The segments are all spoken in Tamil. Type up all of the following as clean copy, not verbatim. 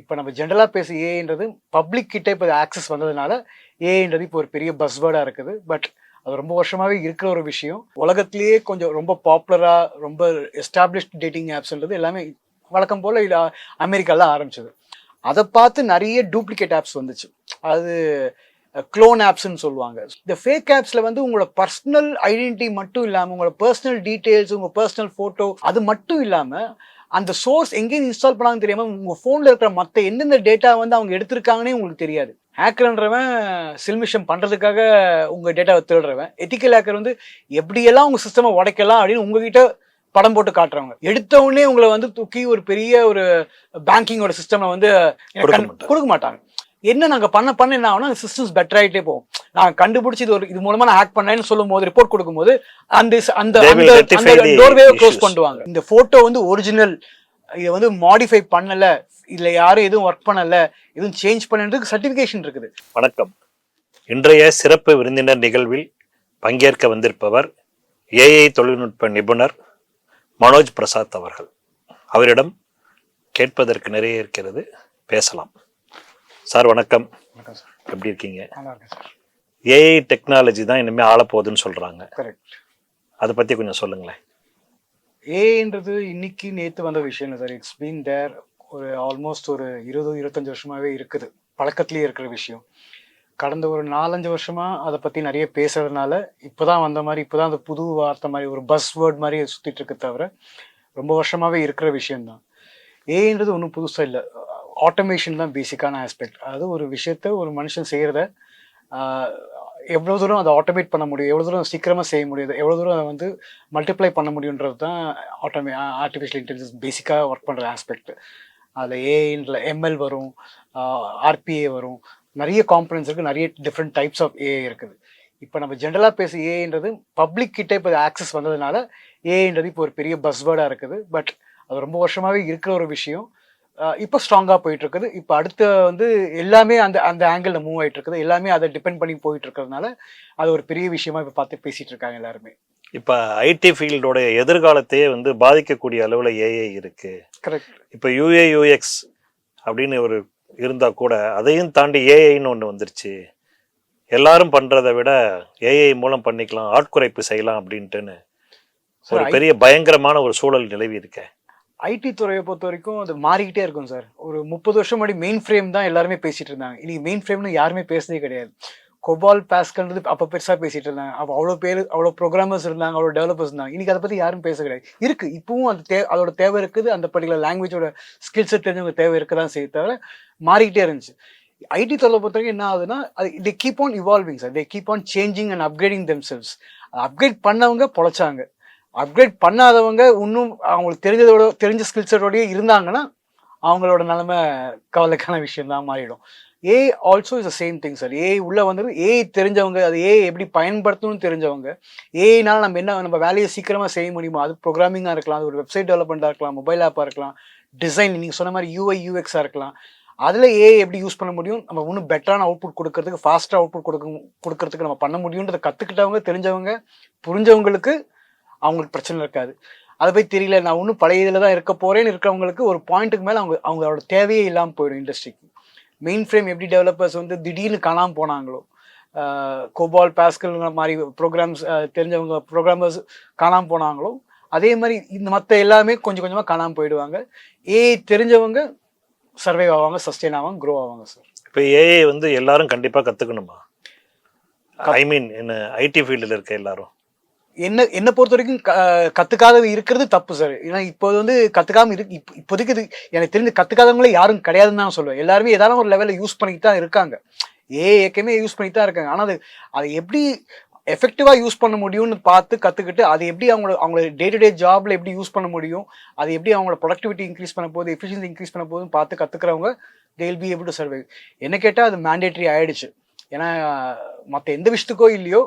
இப்போ நம்ம ஜென்ரலாக பேச ஏஐன்றது பப்ளிக் கிட்ட இப்போ ஆக்சஸ் வந்ததுனால ஏஐன்றது இப்போ ஒரு பெரிய பஸ்வேர்டாக இருக்குது. பட் அது ரொம்ப வருஷமாகவே இருக்கிற ஒரு விஷயம். உலகத்திலேயே கொஞ்சம் ரொம்ப பாப்புலராக ரொம்ப எஸ்டாப்ளிஷ்ட் டேட்டிங் ஆப்ஸ்ன்றது எல்லாமே வழக்கம் போல் இல்லை அமெரிக்காவில் ஆரம்பிச்சது. அதை பார்த்து நிறைய டூப்ளிகேட் ஆப்ஸ் வந்துச்சு. அது க்ளோன் ஆப்ஸ்ன்னு சொல்லுவாங்க. இந்த ஃபேக் ஆப்ஸில் வந்து உங்களோட பர்சனல் ஐடென்டிட்டி மட்டும் இல்லாமல் உங்களோட பர்சனல் டீட்டெயில்ஸ் உங்கள் பர்சனல் ஃபோட்டோ அது மட்டும் இல்லாமல் அந்த சோர்ஸ் எங்கேயும் இன்ஸ்டால் பண்ணாங்கன்னு தெரியாம உங்க போன்ல இருக்கிற மற்ற எந்தெந்த டேட்டா வந்து அவங்க எடுத்திருக்காங்கன்னே உங்களுக்கு தெரியாது. ஹேக்கர்ன்றவன் சில்மிஷம் பண்றதுக்காக உங்க டேட்டாவை திருடுறவன். எத்திக்கல் ஹேக்கர் வந்து எப்படியெல்லாம் உங்க சிஸ்டமை உடைக்கலாம் அப்படின்னு உங்ககிட்ட படம் போட்டு காட்டுறவங்க. எடுத்த உடனே உங்களை வந்து தூக்கி ஒரு பெரிய ஒரு பேங்கிங்கோட சிஸ்டம்ல வந்து கொடுக்க மாட்டாங்க. என்ன நாங்க பண்ண என்ன ஆகும்னா அந்த சிஸ்டம்ஸ் பெட்டர் ஆகிட்டே போகும். நான் கண்டுபிடிச்சி இது மூலமா நான் ஹேக் பண்ணேன்னு சொல்லும் போது ரிப்போர்ட் கொடுக்கும்போது அந்த டோர்வேவை க்ளோஸ் பண்ணுவாங்க. இந்த போட்டோ வந்து ஒரிஜினல், இதை வந்து மாடிஃபை பண்ணல, இதுல யாரும் எதுவும் ஒர்க் பண்ணல, எதுவும் சேஞ்ச் பண்ணதுக்கு சர்டிபிகேஷன் இருக்குது. வணக்கம். இன்றைய சிறப்பு விருந்தினர் நிகழ்வில் பங்கேற்க வந்திருப்பவர் ஏஐ தொழில்நுட்ப நிபுணர் மனோஜ் பிரசாத் அவர்கள். அவரிடம் கேட்பதற்கு நிறைய இருக்கிறது, பேசலாம். சார் வணக்கம். எப்படி இருக்கீங்க? ஏஐ டெக்னாலஜி தான் இனிமேல் ஆளப்போகுதுன்னு சொல்றாங்க. அதை பத்தி கொஞ்சம் சொல்லுங்களேன். ஏஐன்றது இன்னைக்கு நேற்று வந்த விஷயம் இல்லை சார். இட்ஸ் பீன் தேர் ஒரு ஆல்மோஸ்ட் ஒரு 20-25 வருஷமாவே இருக்குது, பழக்கத்திலேயே இருக்கிற விஷயம். கடந்த ஒரு 4-5 வருஷமா அதை பத்தி நிறைய பேசுறதுனால இப்போதான் வந்த மாதிரி, இப்போதான் அந்த புது வார்த்தை மாதிரி ஒரு பஸ் வேர்ட் மாதிரி சுத்திட்டு இருக்கு தவிர ரொம்ப வருஷமாவே இருக்கிற விஷயம்தான். ஏஐன்றது ஒன்றும் புதுசா இல்லை. ஆட்டோமேஷன் தான் பேசிக்கான ஆஸ்பெக்ட். அதாவது ஒரு விஷயத்த ஒரு மனுஷன் செய்கிறத எவ்வளோ தூரம் அதை ஆட்டோமேட் பண்ண முடியும், எவ்வளோ தூரம் சீக்கிரமாக செய்ய முடியுது, எவ்வளோ தூரம் அதை வந்து மல்டிப்ளை பண்ண முடியுன்றது தான் ஆர்டிஃபிஷியல் இன்டெலிஜென்ஸ் பேசிக்காக ஒர்க் பண்ணுற ஆஸ்பெக்ட். அதில் ஏஐன்ற எம்எல் வரும், ஆர்பிஏ வரும், நிறைய காம்பனன்ஸ் இருக்குது, நிறைய டிஃப்ரெண்ட் டைப்ஸ் ஆஃப் ஏஐ இருக்குது. இப்போ நம்ம ஜென்ரலாக பேச ஏஐன்றது பப்ளிக் கிட்ட இப்போ ஆக்சஸ் வந்ததுனால ஏஐன்றது இப்போ ஒரு பெரிய பஸ்வேர்டாக இருக்குது. பட் அது ரொம்ப வருஷமாகவே இருக்கிற ஒரு விஷயம். இப்போ ஸ்ட்ராங்காக போயிட்டு இருக்குது. இப்போ அடுத்த வந்து எல்லாமே அந்த ஆங்கிளில் மூவ் ஆகிட்டு இருக்குது. எல்லாமே அதை டிபெண்ட் பண்ணி போயிட்டு இருக்கிறதுனால அது ஒரு பெரிய விஷயமா இப்போ பார்த்து பேசிட்டு இருக்காங்க எல்லாருமே. இப்போ ஐடி ஃபீல்டோட எதிர்காலத்தையே வந்து பாதிக்கக்கூடிய அளவில் ஏஐ இருக்கு. கரெக்ட். இப்போ யூஏ/யூஎக்ஸ் அப்படின்னு ஒரு இருந்தால் கூட அதையும் தாண்டி ஏஐன்னு ஒன்று வந்துருச்சு. எல்லாரும் பண்ணுறதை விட ஏஐ மூலம் பண்ணிக்கலாம், ஆட்குறைப்பு செய்யலாம் அப்படின்ட்டுன்னு ஒரு பெரிய பயங்கரமான ஒரு சூழல் நிலவி இருக்கேன். ஐடி துறையை பொறுத்த வரைக்கும் அது மாறிக்கிட்டே இருக்கும் சார். ஒரு 30 வருஷம் முன்னாடி மெயின் ஃப்ரேம் தான் எல்லாருமே பேசிட்டு இருந்தாங்க. இன்னைக்கு மெயின் ஃப்ரேம்னு யாருமே பேசுறதே கிடையாது. கோபால் பாஸ்கல்ன்றது அப்போ பெருசாக பேசிட்டு இருந்தாங்க. அப்போ அவ்வளோ ப்ரோக்ராமர்ஸ் இருந்தாங்க, அவ்வளோ டெவலப்பர்ஸ் இருந்தாங்க. இன்னைக்கு அதை பற்றி யாரும் பேச கிடையாது. இருக்கு, இப்பவும் அதோட தேவை இருக்குது. அந்த பர்டிகுலர் லாங்குவேஜோட ஸ்கில் செட் தெரிஞ்சவங்க தேவை இருக்கதான் செய்ய தவிர மாறிக்கிட்டே இருந்துச்சு. ஐடி துறையை பொறுத்த வரைக்கும் என்ன ஆகுதுன்னா they keep on evolving sir. They keep on changing and upgrading themselves. Upgrade பண்ணவங்க பொழைச்சாங்க, அப்கிரேட் பண்ணாதவங்க இன்னும் அவங்களுக்கு தெரிஞ்ச ஸ்கில் செட்டோடய இருந்தாங்கன்னா அவங்களோட நிலைமை கவலைக்கான விஷயம் தான் மாறிடும். AI also is the same thing sir. AI உள்ள வந்தது ஏஐ தெரிஞ்சவங்க, அது ஏஐ எப்படி பயன்படுத்தணும்னு தெரிஞ்சவங்க. ஏஐனால நம்ம வேலையை சீக்கிரமாக செய்ய முடியுமா? அது ப்ரோக்ராமிங்காக இருக்கலாம், அது ஒரு வெப்சைட் டெவலப்மெண்ட்டாக இருக்கலாம், மொபைல் ஆப்பாக இருக்கலாம், டிசைன் நீங்கள் சொன்ன மாதிரி யூஐ/யூஎக்ஸாக இருக்கலாம். அதில் ஏஐ எப்படி யூஸ் பண்ண முடியும், நம்ம இன்னும் பெட்டரான அவுட்புட் கொடுக்கறதுக்கு, ஃபாஸ்ட்டாக அவுட்புட் கொடுக்கறதுக்கு நம்ம பண்ண முடியுன்றதை கற்றுக்கிட்டவங்க, தெரிஞ்சவங்க, புரிஞ்சவங்களுக்கு அவங்களுக்கு பிரச்சனை இருக்காது. அதை போய் தெரியல, நான் இன்னும் பழைய இதில் தான் இருக்க போறேன்னு இருக்கிறவங்களுக்கு ஒரு பாயிண்ட்டுக்கு மேலே அவங்களோட தேவையே இல்லாமல் போயிடும் இண்டஸ்ட்ரிக்கு. மெயின் ஃப்ரேம் எப்படி டெவலப்பர்ஸ் வந்து திடீர்னு காணாமல் போனாங்களோ, கோபால் பாஸ்கல் மாதிரி ப்ரோக்ராம்ஸ் தெரிஞ்சவங்க ப்ரோக்ராமர்ஸ் காணாமல் போனாங்களோ, அதே மாதிரி இந்த மற்ற எல்லாமே கொஞ்சம் கொஞ்சமாக காணாமல் போயிடுவாங்க. ஏஐ தெரிஞ்சவங்க சர்வைவ் ஆவாங்க, சஸ்டெயின் ஆவாங்க, க்ரோ ஆவாங்க சார். இப்போ ஏஐ வந்து எல்லாரும் கண்டிப்பாக கற்றுக்கணுமா? ஐ மீன் என்ன ஐடி ஃபீல்டில் இருக்க எல்லாரும் என்னை பொறுத்த வரைக்கும் கத்துக்காத இருக்கிறது தப்பு சார். ஏன்னா இப்போது வந்து கத்துக்காம இப்போதைக்கு இது எனக்கு தெரிஞ்சு கத்துக்காதவங்களே யாரும் கிடையாதுன்னு தான் சொல்லுவேன். எல்லாருமே ஏதாவது ஒரு லெவலில் யூஸ் பண்ணிட்டு தான் இருக்காங்க. ஏற்கனவே யூஸ் பண்ணிட்டு தான் இருக்காங்க. ஆனால் அதை எப்படி எஃபெக்டிவாக யூஸ் பண்ண முடியும்னு பார்த்து கற்றுக்கிட்டு அதை எப்படி அவங்களோட டே டு டே ஜாப்ல எப்படி யூஸ் பண்ண முடியும், அதை எப்படி அவங்களோட ப்ரொடக்டிவிட்டி இன்க்ரீஸ் பண்ண போகுது, எஃபிஷியன்சி இன்க்ரீஸ் பண்ண போகுதுன்னு பார்த்து கற்றுக்கிறவங்க they will be able to survive. என்ன கேட்டால் அது மேண்டேட்ரி ஆயிடுச்சு. ஏன்னா மற்ற எந்த விஷயத்துக்கோ இல்லையோ,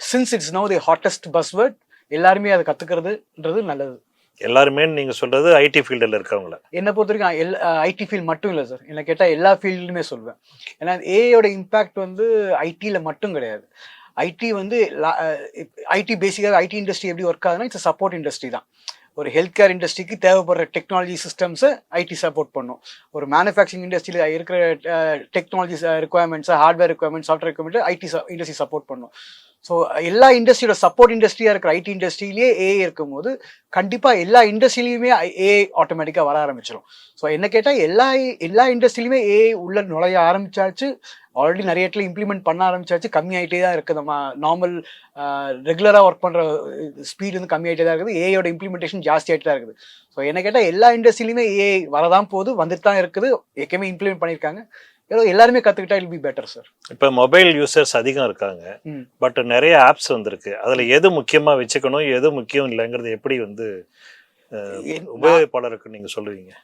since it's now the hottest buzzword, எல்லாருமே அதை கத்துக்கிறதுன்றது நல்லது. எல்லாருமே நீங்க சொல்றது ஐடி ஃபீல்டில் இருக்கவங்கள? என்னை பொறுத்த வரைக்கும் ஐடி ஃபீல்ட் மட்டும் இல்லை சார். என்ன கேட்டால் எல்லா ஃபீல்டுமே சொல்லுவேன். ஏன்னா ஏஐயோட இம்பேக்ட் வந்து ஐடியில் மட்டும் கிடையாது. ஐடி வந்து ஐடி பேசிக்காக ஐடி இண்டஸ்ட்ரி எப்படி ஒர்க் ஆகுதுன்னா இட்ஸ் சப்போர்ட் இண்டஸ்ட்ரி தான். ஒரு ஹெல்த் கேர் இண்டஸ்ட்ரிக்கு தேவைப்படுற டெக்னாலஜி சிஸ்டம்ஸை ஐடி சப்போர்ட் பண்ணும். ஒரு மேனுஃபேக்சரிங் இண்டஸ்ட்ரியில் இருக்கிற technology requirements, hardware requirements, software requirement IT industry support பண்ணும். ஸோ எல்லா இண்டஸ்ட்ரியோட சப்போர்ட் இண்டஸ்ட்ரியாக இருக்கிற ஐடி இண்டஸ்ட்ரியிலேயே ஏஐ இருக்கும்போது கண்டிப்பாக எல்லா இண்டஸ்ட்ரியிலையுமே ஏஐ ஆட்டோமேட்டிக்காக வர ஆரம்பிச்சிடும். ஸோ என்ன கேட்டால் எல்லா இண்டஸ்ட்ரியிலுமே ஏஐ உள்ள நுழைய ஆரம்பிச்சாச்சு. ஆல்ரெடி நிறைய இடத்துல இம்ப்ளிமெண்ட் பண்ண ஆரம்பிச்சாச்சு. கம்மியாயிட்டே தான் இருக்குது. நம்ம நார்மல் ரெகுலராக ஒர்க் பண்ணுற ஸ்பீடு வந்து கம்மியாயிட்டே தான் இருக்குது. ஏஐயோட இம்ப்ளிமெண்டேஷன் ஜாஸ்தி ஆகிட்டு தான் இருக்குது. ஸோ என்ன கேட்டால் எல்லா இண்டஸ்ட்ரியிலுமே ஏஐ வரதான் போகுது, வந்துட்டு தான் இருக்குது. ஏற்கனவே இம்ப்ளிமெண்ட் பண்ணியிருக்காங்க. எல்லாருமே கற்றுக்கிட்டா இல் பி பெட்டர் சார். இப்போ மொபைல் யூசர்ஸ் அதிகம் இருக்காங்க, பட் நிறைய ஆப்ஸ் வந்திருக்கு. அதில் எது முக்கியமாக வச்சுக்கணும், எது முக்கியம் இல்லைங்கிறது எப்படி வந்து உபயோகிப்பாளருக்கு நீங்கள் சொல்லுவீங்க?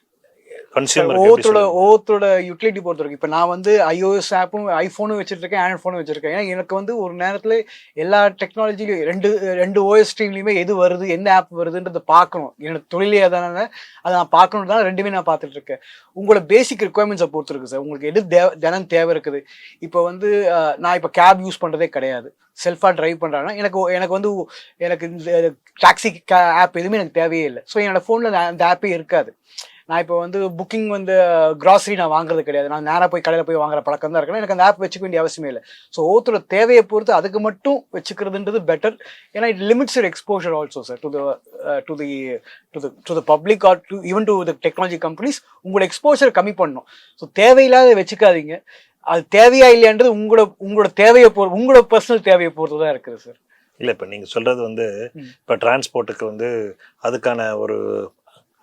ஒவ்வொருத்தோட யூட்டிலிட்டி பொறுத்த வரைக்கும் இப்போ நான் வந்து iOS ஆப்பும் ஐஃபோனும் வச்சுருக்கேன், ஆண்ட்ராய்ட் ஃபோனும் வச்சுருக்கேன். ஏன்னா எனக்கு வந்து ஒரு நேரத்தில் எல்லா டெக்னாலஜிலையும் ரெண்டு ஓஎஸ் ஸ்ட்ரீம்லையுமே எது வருது, எந்த ஆப் வருதுன்றதை பார்க்கணும். என்னோட தொழிலே அதனால அதை நான் பார்க்கணும் தான் ரெண்டுமே நான் பார்த்துட்டு இருக்கேன். உங்களோட பேசிக் ரெக்குவயர்மெண்ட்ஸை பொறுத்து இருக்குது சார். உங்களுக்கு எது தினம் தேவை இருக்குது. இப்போ வந்து நான் இப்போ கேப் யூஸ் பண்ணுறதே கிடையாது. செல்ஃபாக ட்ரைவ் பண்ணுறாங்கன்னா எனக்கு இந்த டாக்ஸி ஆப் எதுவுமே எனக்கு தேவையே இல்லை. ஸோ என்னோட ஃபோனில் அந்த ஆப்பே இருக்காது. நான் இப்போ வந்து புக்கிங் வந்து கிராசரி நான் வாங்குறது கிடையாது. நான் நேராக போய் கடையில் போய் வாங்குற பழக்கம் தான் இருக்கணும். எனக்கு அந்த ஆப் வச்சுக்க வேண்டிய அவசியமே இல்லை. ஸோ ஒவ்வொருத்தரோட தேவையை பொறுத்து அதுக்கு மட்டும் வச்சுக்கிறதுன்றது பெட்டர். ஏன்னா it limits your exposure also sir to the public R even to the technology companies. உங்களோட எக்ஸ்போஷர் கம்மி பண்ணணும். ஸோ தேவையில்லாத வச்சுக்காதீங்க. அது தேவையா இல்லையான்றது உங்களோட தேவையை உங்களோட பர்சனல் தேவையை பொறுத்து தான் இருக்குது சார். இல்லை, இப்போ நீங்கள் சொல்கிறது வந்து இப்போ டிரான்ஸ்போர்ட்டுக்கு வந்து அதுக்கான ஒரு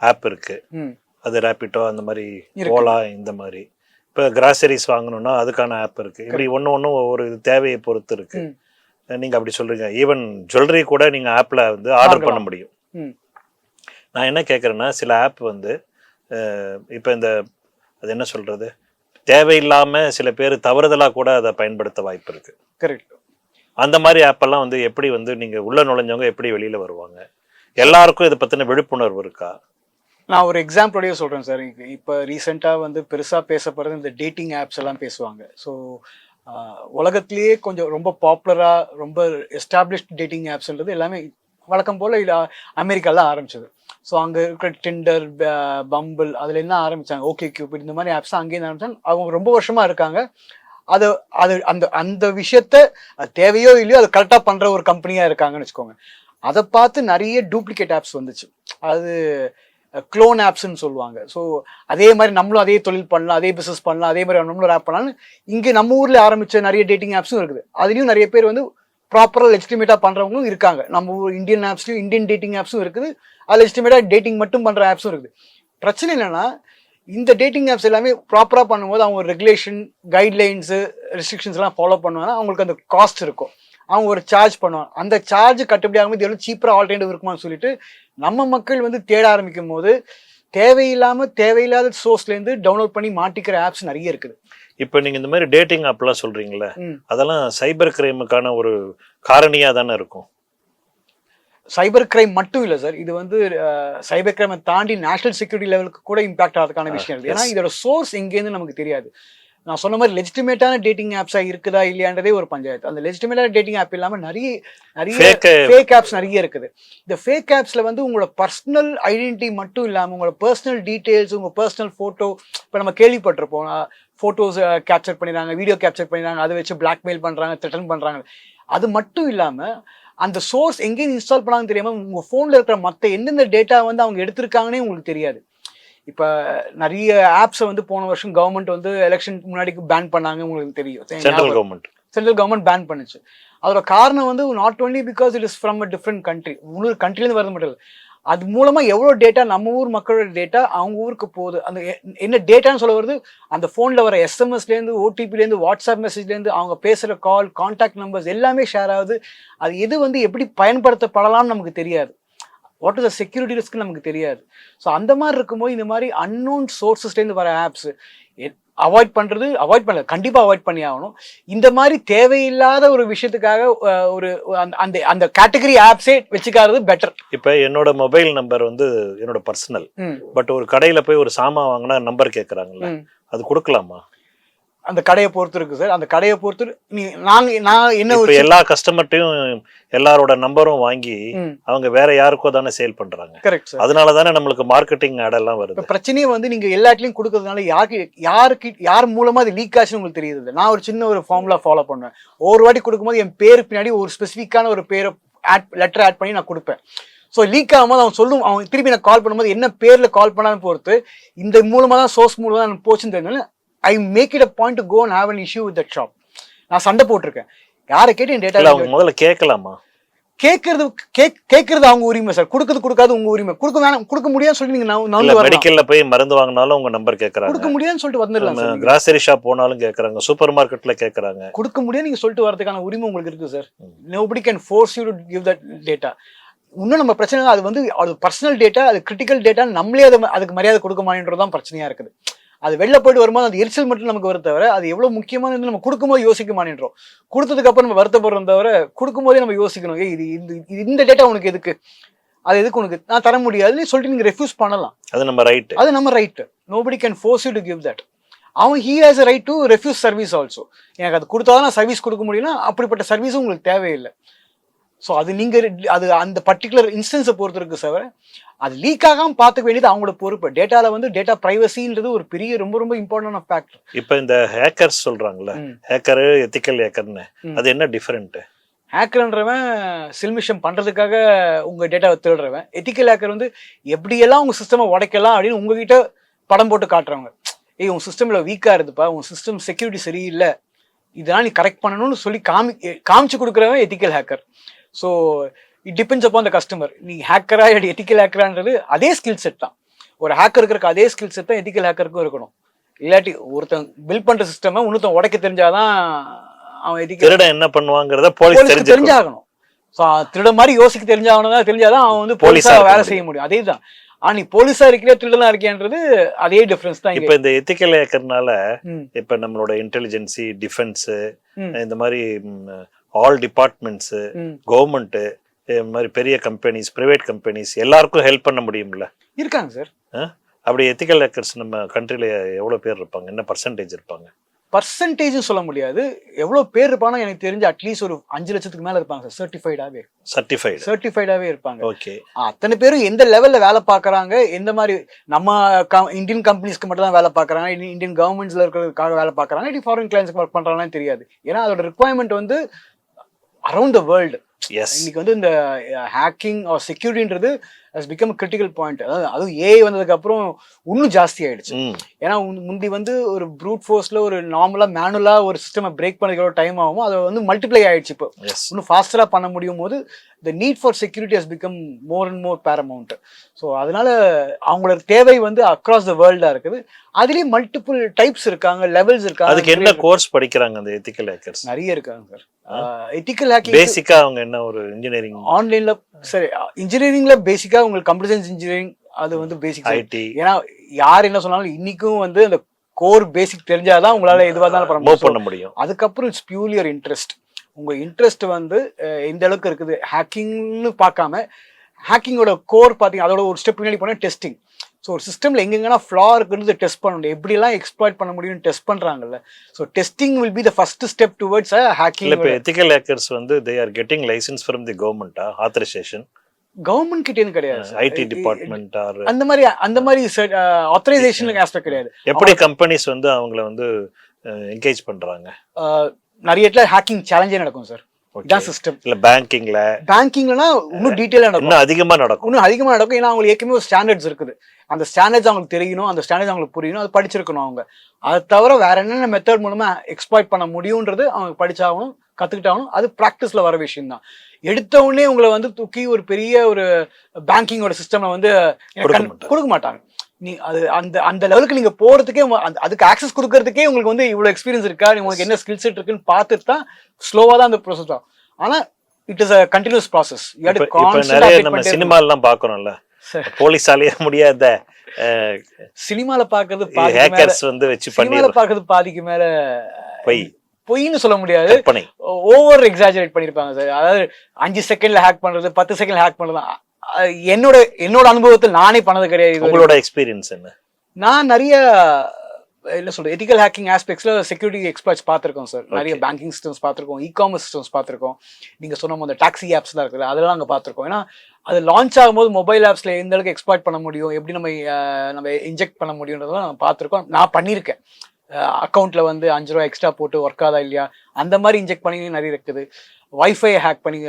ஆப் இருக்குது. அது ரேபிட்டோ அந்த மாதிரி, ஓலா இந்த மாதிரி. இப்போ கிராசரிஸ் வாங்கணும்னா அதுக்கான ஆப் இருக்கு. இப்படி ஒன்று ஒவ்வொரு தேவையை பொறுத்து இருக்கு. நீங்க அப்படி சொல்றீங்க. ஈவன் ஜுவல்லரி கூட நீங்க ஆப்ல வந்து ஆர்டர் பண்ண முடியும். நான் என்ன கேட்குறேன்னா, சில ஆப் வந்து இப்போ அது என்ன சொல்றது, தேவையில்லாம சில பேர் தவறுதலா கூட அதை பயன்படுத்த வாய்ப்பு இருக்கு. கரெக்ட். அந்த மாதிரி ஆப்பெல்லாம் வந்து எப்படி வந்து நீங்க உள்ள நுழைஞ்சவங்க எப்படி வெளியில வருவாங்க? எல்லாருக்கும் இதை பத்தின விழிப்புணர்வு இருக்கா? நான் ஒரு எக்ஸாம்பிளோடய சொல்கிறேன் சார். இப்போ ரீசெண்டாக வந்து பெருசாக பேசப்படுறது இந்த டேட்டிங் ஆப்ஸ் எல்லாம் பேசுவாங்க. ஸோ உலகத்திலேயே கொஞ்சம் ரொம்ப பாப்புலராக ரொம்ப எஸ்டாப்ளிஷ்ட் டேட்டிங் ஆப்ஸ்ன்றது எல்லாமே வழக்கம் போல் அமெரிக்காவில் ஆரம்பிச்சது. ஸோ அங்கே இருக்கிற டிண்டர், பம்பிள், அதில் என்ன ஆரம்பித்தாங்க, ஓகே கியூபிட், இந்த மாதிரி ஆப்ஸ் அங்கேயும் ஆரம்பித்தாங்க. அவங்க ரொம்ப வருஷமாக இருக்காங்க. அது அந்த விஷயத்த தேவையோ இல்லையோ அதை கரெக்டாக பண்ணுற ஒரு கம்பெனியாக இருக்காங்கன்னு வச்சுக்கோங்க. அதை பார்த்து நிறைய டூப்ளிகேட் ஆப்ஸ் வந்துச்சு. அது க்ளோன் ஆப்ஸ்ன்னு சொல்லுவாங்க. ஸோ அதே மாதிரி நம்மளும் அதே தொழில் பண்ணலாம், அதே பிஸ்னஸ் பண்ணலாம், அதே மாதிரி நம்மளும் ஆப் பண்ணலாம்னு இங்கே நம்ம ஊரில் ஆரம்பித்த நிறைய டேட்டிங் ஆப்ஸும் இருக்குது. அதுலேயும் நிறைய பேர் வந்து ப்ராப்பராக லெஜிட்டிமேட்டாக பண்ணுறவங்களும் இருக்காங்க. நம்ம ஊர் இந்தியன் ஆப்ஸ்லையும் இந்தியன் டேட்டிங் ஆப்ஸும் இருக்குது. அது லெஜிட்டிமேட்டாக டேட்டிங் மட்டும் பண்ணுற ஆப்ஸும் இருக்குது. பிரச்சனை என்னென்னா, இந்த டேட்டிங் ஆப்ஸ் எல்லாமே ப்ராப்பராக பண்ணும்போது அவங்க ரெகுலேஷன், கைட்லைன்ஸு, ரெஸ்ட்ரிக்ஷன்ஸ்லாம் ஃபாலோ பண்ணுவாங்கன்னா அவங்களுக்கு அந்த காஸ்ட் இருக்கும். அவங்க ஒரு சார்ஜ் பண்ணுவாங்க. அந்த சார்ஜ் கட்டுப்படி ஆகும்போது எவ்வளோ சீப்பராக ஆல்டர்னேட்டிவ் இருக்குமான்னு சொல்லிட்டு நம்ம மக்கள் வந்து தேட ஆரம்பிக்கும் போது தேவையில்லாத சோர்ஸ்லேருந்து டவுன்லோட் பண்ணி மாட்டிக்கிற ஆப்ஸ் நிறைய இருக்குது. இப்போ நீங்கள் இந்த மாதிரி டேட்டிங் ஆப்லாம் சொல்கிறீங்களே, அதெல்லாம் சைபர் கிரைமுக்கான ஒரு காரணியாக தானே இருக்கும். சைபர் கிரைம் மட்டும் இல்லை சார், இது வந்து சைபர் கிரைமை தாண்டி நேஷனல் செக்யூரிட்டி லெவலுக்கு கூட இம்பாக்ட் ஆகிறதுக்கான விஷயம் இருக்குது. ஏன்னா இதோட சோர்ஸ் எங்கேருந்து நமக்கு தெரியாது. நான் சொன்ன மாதிரி லெஜிட்டிமேட்டான டேட்டிங் ஆப்ஸாக இருக்குதா இல்லையான்றதே ஒரு பஞ்சாயத்து. அந்த லெஜிட்டிமேட்டான டேட்டிங் ஆப் இல்லாமல் நிறைய ஃபேக் ஆப்ஸ் நிறைய இருக்குது. இந்த ஃபேக் ஆப்ஸில் வந்து உங்களோட பர்சனல் ஐடென்டிட்டி மட்டும் இல்லாமல் உங்களோட பர்சனல் டீட்டெயில்ஸ், உங்கள் பர்சனல் ஃபோட்டோ, இப்போ நம்ம கேள்விப்பட்டிருப்போம், ஃபோட்டோஸ் கேப்சர் பண்ணிடுறாங்க, வீடியோ கேப்சர் பண்ணிடுறாங்க, அதை வச்சு பிளாக்மெயில் பண்ணுறாங்க, த்ரெட்டன் பண்ணுறாங்க. அது மட்டும் இல்லாமல் அந்த சோர்ஸ் எங்கேயும் இன்ஸ்டால் பண்ணாங்கன்னு தெரியாமல் உங்கள் ஃபோனில் இருக்கிற மற்ற எந்தெந்த டேட்டா வந்து அவங்க எடுத்திருக்காங்கன்னே உங்களுக்கு தெரியாது. இப்போ நிறைய ஆப்ஸை வந்து போன வருஷம் கவர்மெண்ட் வந்து எலெக்ஷன் முன்னாடி பேன் பண்ணாங்க, உங்களுக்கு தெரியும். சென்ட்ரல் கவர்மெண்ட் பேன் பண்ணுச்சு. அதோட காரணம் வந்து not only because it is from a different country, இன்னொரு கண்ட்ரிலேருந்து வரது மட்டும் இல்லை, அது மூலமாக எவ்வளோ டேட்டா நம்ம ஊர் மக்களோட டேட்டா அவங்க ஊருக்கு போகுது. அந்த என்ன டேட்டான்னு சொல்ல வருது, அந்த ஃபோனில் வர எஸ்எம்எஸ்லேருந்து, ஓடிபிலேருந்து, வாட்ஸ்அப் மெசேஜ்லேருந்து, அவங்க பேசுகிற கால், கான்டாக்ட் நம்பர்ஸ் எல்லாமே ஷேர் ஆகுது. அது எது வந்து எப்படி பயன்படுத்தப்படலாம்னு நமக்கு தெரியாது. What is the security risk நமக்கு தெரியாது. ஸோ அந்த மாதிரி இருக்கும்போது இந்த மாதிரி அன்னோன் சோர்ஸஸ்லேருந்து வர ஆப்ஸ் அவாய்ட் பண்ணல, கண்டிப்பாக அவாய்ட் பண்ணி ஆகணும். இந்த மாதிரி தேவையில்லாத ஒரு விஷயத்துக்காக ஒரு அந்த கேட்டகரி ஆப்ஸே வச்சுக்காதது பெட்டர். இப்போ என்னோட மொபைல் நம்பர் வந்து என்னோட பர்சனல், பட் ஒரு கடையில் போய் ஒரு சாமான் வாங்கினா நம்பர் கேட்குறாங்கல்ல, அது கொடுக்கலாமா? அந்த கடையை பொறுத்து இருக்கு சார். அந்த கடையை பொறுத்து நான் என்ன இப்ப எல்லா கஸ்டமர்ட்டையும் எல்லாரோட நம்பரும் வாங்கி அவங்க வேற யாருக்கோ தானே சேல் பண்றாங்க. Correct sir. அதனால தானே நம்மளுக்கு மார்க்கெட்டிங் ஆட் எல்லாம் வருது. பிரச்சனையே வந்து நீங்க எல்லா இடத்துலயும் கொடுக்கறதுனால யார் மூலமா அது லீக் ஆச்சுன்னு உங்களுக்கு தெரியுது இல்லை. நான் ஒரு சின்ன ஒரு ஃபார்முலா ஃபாலோ பண்ணுவேன். ஒரு வாட்டி கொடுக்கும்போது என் பேரு பின்னாடி ஒரு ஸ்பெசிஃபிக்கான ஒரு பேரை லெட்டர் ஆட் பண்ணி நான் கொடுப்பேன். ஸோ லீக் ஆகும்போது அவன் திருப்பி நான் கால் பண்ணும்போது என்ன பேர்ல கால் பண்ணாலும் பொறுத்து இந்த மூலமா தான் சோர்ஸ் மூலமா தான் போச்சுன்னு தெரிஞ்சு I make it a point to go and have an issue with that shop. நான் சண்டை போட்டிருக்கேன். யாரை கேட்டு என் டேட்டா முதல்ல கேட்கலாமா? கேட்கறது அவங்க உரிமை சார். கொடுக்காது உங்க உரிமை. கொடுக்க முடியாதுன்னு சொல்லி நீங்க மெடிக்கல்ல போய் மருந்து வாங்கினாலும் உங்க நம்பர் கேட்கறாங்க. கொடுக்க முடியாதுன்னு சொல்லிட்டு வந்துடலாம். கிராசரி ஷாப் போனாலும் கேட்கறாங்க, சூப்பர் மார்க்கெட்ல கேட்கறாங்க. கொடுக்க முடியாது நீங்க சொல்லிட்டு வரதுக்கான உரிமை உங்களுக்கு இருக்கு sir. Nobody can force you to give that data. இன்னும் நம்ம பிரச்சனை அது வந்து அது பர்சனல் டேட்டா, அது கிரிட்டிக்கல் டேட்டா, நம்மளே அதுக்கு மரியாதை கொடுக்க மாட்டேன்றதுதான் பிரச்சனையா இருக்குது. அது வெளில போயிட்டு வரும்போது அது எரிச்சல் மட்டும் நமக்கு வர தவிர அது எவ்வளவு முக்கியமானது நம்ம கொடுக்கும்போது யோசிக்க மாட்டேன்றோம். கொடுத்ததுக்கு அப்புறம் நம்ம வருத்தப்படுறோம் தவிர கொடுக்கும்போதே நம்ம யோசிக்கணும். இந்த டேட்டா உனக்கு எதுக்கு, அது எதுக்கு உனக்கு நான் தர முடியாதுன்னு சொல்லிட்டு நீங்க ரெஃப்யூஸ் பண்ணலாம். அது நம்ம right. Nobody can force you to give that. அவன் he has a right to refuse service also. எனக்கு அது கொடுத்தாதான் நான் சர்வீஸ் கொடுக்க முடியும்னா அப்படிப்பட்ட சர்வீஸும் உங்களுக்கு தேவையில்லை. ஸோ அது அது அந்த பர்டிகுலர் இன்ஸ்டன்ஸை பொறுத்து இருக்கு சார். அது லீக் ஆகாம பார்த்துக்க வேண்டியது அவங்களோட பொறுப்பு. டேட்டால வந்து டேட்டா பிரைவசின்றது ஒரு பெரிய ரொம்ப ரொம்ப இம்பார்ட்டன்ட் ஃபேக்டர். இப்போ இந்த ஹேக்கர்ஸ் சொல்றாங்கல்ல, ஹேக்கர் எத்திக்கல் ஹேக்கர்னு, அது என்ன டிஃபரெண்ட்? ஹேக்கர்ன்றவன் சில்மிஷம் பண்றதுக்காக உங்க டேட்டாவை திருடுறவன். எத்திக்கல் ஹேக்கர் வந்து எப்படியெல்லாம் உங்க சிஸ்டமை உடைக்கலாம் அப்படின்னு உங்ககிட்ட படம் போட்டு காட்டுறவங்க. உங்க சிஸ்டம்ல வீக்கா இருக்குப்பா, உங்க சிஸ்டம் செக்யூரிட்டி சரியில்லை, இதெல்லாம் நீ கரெக்ட் பண்ணணும்னு சொல்லி காமிச்சு கொடுக்குறவன் ethical hacker. So it depends upon the customer. நீ ஹேக்கரா இல்லை எத்திக்கல் ஹேக்கரான்றது அதே ஸ்கில் செட் தான். ஒரு ஹேக்கருக்கு இருக்க அதே ஸ்கில் செட் தான் எத்திக்கல் ஹேக்கருக்கும் இருக்கணும். இல்லாட்டி ஒருத்தன் பில்ட் பண்ற சிஸ்டம் இன்னொருத்தன் உடைக்க தெரிஞ்சாதான் அவன் எத்திக்கல் என்ன பண்ணுவாங்கிறத போலீஸ் தெரிஞ்சாகணும். ஸோ திருட மாதிரி யோசிக்க தெரிஞ்சாதான் அவன் வந்து போலீஸா வேலை செய்ய முடியும். அதே தான். நீ போலீஸா இருக்கிற திருடனா இருக்கியான்றது அதே டிஃபரன்ஸ் தான். இப்ப இந்த எத்திக்கல் ஹேக்கர்னால இப்ப நம்மளோட இன்டெலிஜென்சி, டிஃபென்ஸ், இந்த மாதிரி ஆல் டிபார்ட்மெண்ட்ஸ், கவர்மெண்ட், இந்த மாதிரி பெரிய கம்பெனிஸ், பிரைவேட் கம்பெனிஸ் எல்லாருக்கும் ஹெல்ப் பண்ண முடியும்ல? இருக்காங்க சார். அப்படி எத்திக்கல் ஹேக்கர்ஸ் நம்ம கண்ட்ரில எவ்வளவு பேர் இருப்பாங்க? என்ன பர்சன்டேஜ் இருப்பாங்க? பர்சன்டேஜ் சொல்ல முடியாது. எவ்வளவு பேர் இருப்பாங்க எனக்கு தெரிஞ்சு அட்லீஸ்ட் ஒரு 5 லட்சத்துக்கு மேல இருப்பாங்க சார். சர்டிஃபைடாவே இருப்பாங்க. ஓகே. அத்தனை பேரும் எந்த லெவல்ல வேலை பாக்குறாங்க, எந்த மாதிரி நம்ம இந்தியன் கம்பெனிஸ்க்கு மட்டும் தான் வேலை பாக்குறாங்க, இந்தியன் கவர்மெண்ட்ஸ்ல இருக்கிறதுக்காக வேலை பாக்குறாங்க, இல்லை ஃபாரின் கிளைண்ட்ஸ்க்கு ஒர்க் பண்றாங்கன்னு தெரியாது. ஏன்னா அதோட ரிக்வயர்மெண்ட் வந்து அரௌண்ட் த வேர்ல்டு. இன்னைக்கு வந்து இந்த ஹேக்கிங் ஆர் செக்யூரிட்டின்றது has become a critical point. அதுவும் ஏஐ வந்ததுக்கு அப்புறம் இன்னும் ஜாஸ்தி ஆயிடுச்சு. ஏன்னா முந்தி வந்து ஒரு ப்ரூட் ஃபோர்ஸ்ல ஒரு நார்மலா மேனுவலா ஒரு சிஸ்டம் பிரேக் பண்ணதுக்கு எவ்வளவு டைம் ஆகும், அது வந்து மல்டிப்ளை ஆயிடுச்சு. இப்போ இன்னும் ஃபாஸ்டரா பண்ண முடியும் போது the need for security has become more and more paramount. So அதனால அவங்களோட தேவை வந்து அக்ராஸ் த வேர்ல்டா இருக்குது. அதுலயும் மல்டிபிள் டைப்ஸ் இருக்காங்க, லெவல்ஸ் இருக்காங்க. அதுக்கு என்ன கோர்ஸ் படிக்கிறாங்க அந்த எத்திக்கல் ஹேக்கர்ஸ்? நிறைய இருக்காங்க சார். எத்திக்கல் ஹேக்கிங் பேசிக்கா அவங்க என்ன ஒரு இன்ஜினியரிங் ஆன்லைன்ல சரி, இன்ஜினியரிங்ல பேசிக்கா உங்களுக்கு கம்ப்யூட்டர் சயின்ஸ் இன்ஜினியரிங் அது வந்து பேசிக் ஐடி. ஏன்னா யார் என்ன சொன்னாலும் இன்னைக்கும் வந்து அந்த கோர் பேசிக் தெரிஞ்சாதான் உங்களால எதுவாக இருந்தாலும் பண்ண முடியும். அதுக்கப்புறம் இட்ஸ் பியூர்லி யுவர் இன்ட்ரெஸ்ட். உங்க இன்ட்ரெஸ்ட் வந்து எந்த அளவுக்கு இருக்குது ஹேக்கிங்னு பார்க்காம, ஹேக்கிங்கோட கோர் பார்த்தீங்க அதோட ஒரு ஸ்டெப் பின்னாடி போனால் டெஸ்டிங். ஸோ ஒரு சிஸ்டம்ல எங்கெங்கன்னா ஃப்ளா இருக்குன்னு டெஸ்ட் பண்ண முடியும், எப்படிலாம் எக்ஸ்ப்ளாய்ட் பண்ண முடியும்னு டெஸ்ட் பண்றாங்கல்ல. So testing will be the first step towards hacking. இப்போ எத்திக்கல் ஹேக்கர்ஸ் வந்து they are getting license from the government, authorisation government கிட்ட கிடையாது, ஐடி டிபார்ட்மெண்ட் ஆர் அந்த மாதிரி ஆத்தரைசேஷன் ஆஸ்பெக்ட் கிடையாது. எப்படி கம்பெனிஸ் வந்து அவங்கள வந்து என்கேஜ் பண்றாங்க? நிறைய இடத்துல ஹேக்கிங் சேலஞ்சே நடக்கும் சார். இதான் சிஸ்டம். இல்ல பேங்கிங்லனா இன்னும் டீடைலா நடக்கும், இன்னும் அதிகமா நடக்கும். ஏன்னா அவங்களுக்கு ஏற்கனவே ஒரு ஸ்டாண்டர்ட்ஸ் இருக்குது. அந்த ஸ்டாண்டர்ட்ஸ் அவங்களுக்கு தெரியணும், அந்த ஸ்டாண்டர்ட்ஸ் அவங்களுக்கு புரியணும், அது படிச்சிருக்கணும் அவங்க. அதை தவிர வேற என்னென்ன மெத்தட் மூலமா எக்ஸ்ப்ளாய்ட் பண்ண முடியும்ன்றது அவங்க படிச்சாகணும், கத்துக்கிட்டாகணும். அது பிராக்டிஸ்ல வர விஷயம் தான். எடுத்த உடனே உங்களை வந்து தூக்கி ஒரு பெரிய ஒரு பேங்கிங்கோட சிஸ்டம்ல வந்து கொடுக்க மாட்டாங்க. நீ அது அந்த லெவலுக்கு நீங்க போறதுக்கே, அதுக்கு ஆக்சஸ் கொடுக்கறதுக்கே உங்களுக்கு வந்து இவ்வளவு எக்ஸ்பீரியன்ஸ் இருக்கா, உங்களுக்கு என்ன ஸ்கில் செட் இருக்குன்னு பார்த்துட்டு தான் ஸ்லோவா தான் அந்த ப்ராசஸ் தான். ஆனா it is a continuous process. நிறைய நம்ம சினிமா எல்லாம் பாக்குறோம்ல, போலீஸாலேயே முடியாத சினிமால பாக்குறது ஹேக்கர்ஸ் வந்து வச்சு சினிமால பாக்குறது பாதிக்கு மேல பொய்ன்னு சொல்ல முடியாது, ஓவர் எக்ஸாஜரேட் பண்ணிருப்பாங்க சார். அதாவது 5 செகண்ட்ல ஹேக் பண்றது, 10 செகண்ட்ல ஹேக் பண்றது என்னோட அனுபவத்தில் நானே பண்ணது கிடையாது. உங்களோட எக்ஸ்பீரியன்ஸ் என்ன? நான் நிறைய என்ன சொல்றது எத்திக்கல் ஹேக்கிங் ஆஸ்பெக்ட்ஸ்ல செக்யூரிட்டி எக்ஸ்பர்ட்ஸ் பார்த்துருக்கோம் சார். நிறைய பேங்கிங் சிஸ்டம்ஸ் பார்த்துருக்கோம், இ-காமர்ஸ் சிஸ்டம்ஸ் பார்த்துருக்கோம். நீங்க சொன்ன அந்த டாக்ஸி ஆப்ஸ்லாம் இருக்குது அதெல்லாம் அங்கே பார்த்துருக்கோம். ஏன்னா அது லான்ச் ஆகும்போது மொபைல் ஆப்ஸ்ல எந்த அளவுக்கு எக்ஸ்பர்ட் பண்ண முடியும், எப்படி நம்ம இன்ஜெக்ட் பண்ண முடியுன்றதெல்லாம் நம்ம பார்த்துருக்கோம். நான் பண்ணியிருக்கேன். அக்கௌண்ட்ல வந்து 5 ரூபா எக்ஸ்ட்ரா போட்டு ஒர்க் ஆதா இல்லையா அந்த மாதிரி இன்ஜெக்ட் பண்ணி நிறைய இருக்குது. வைஃபை ஹேக் பண்ணி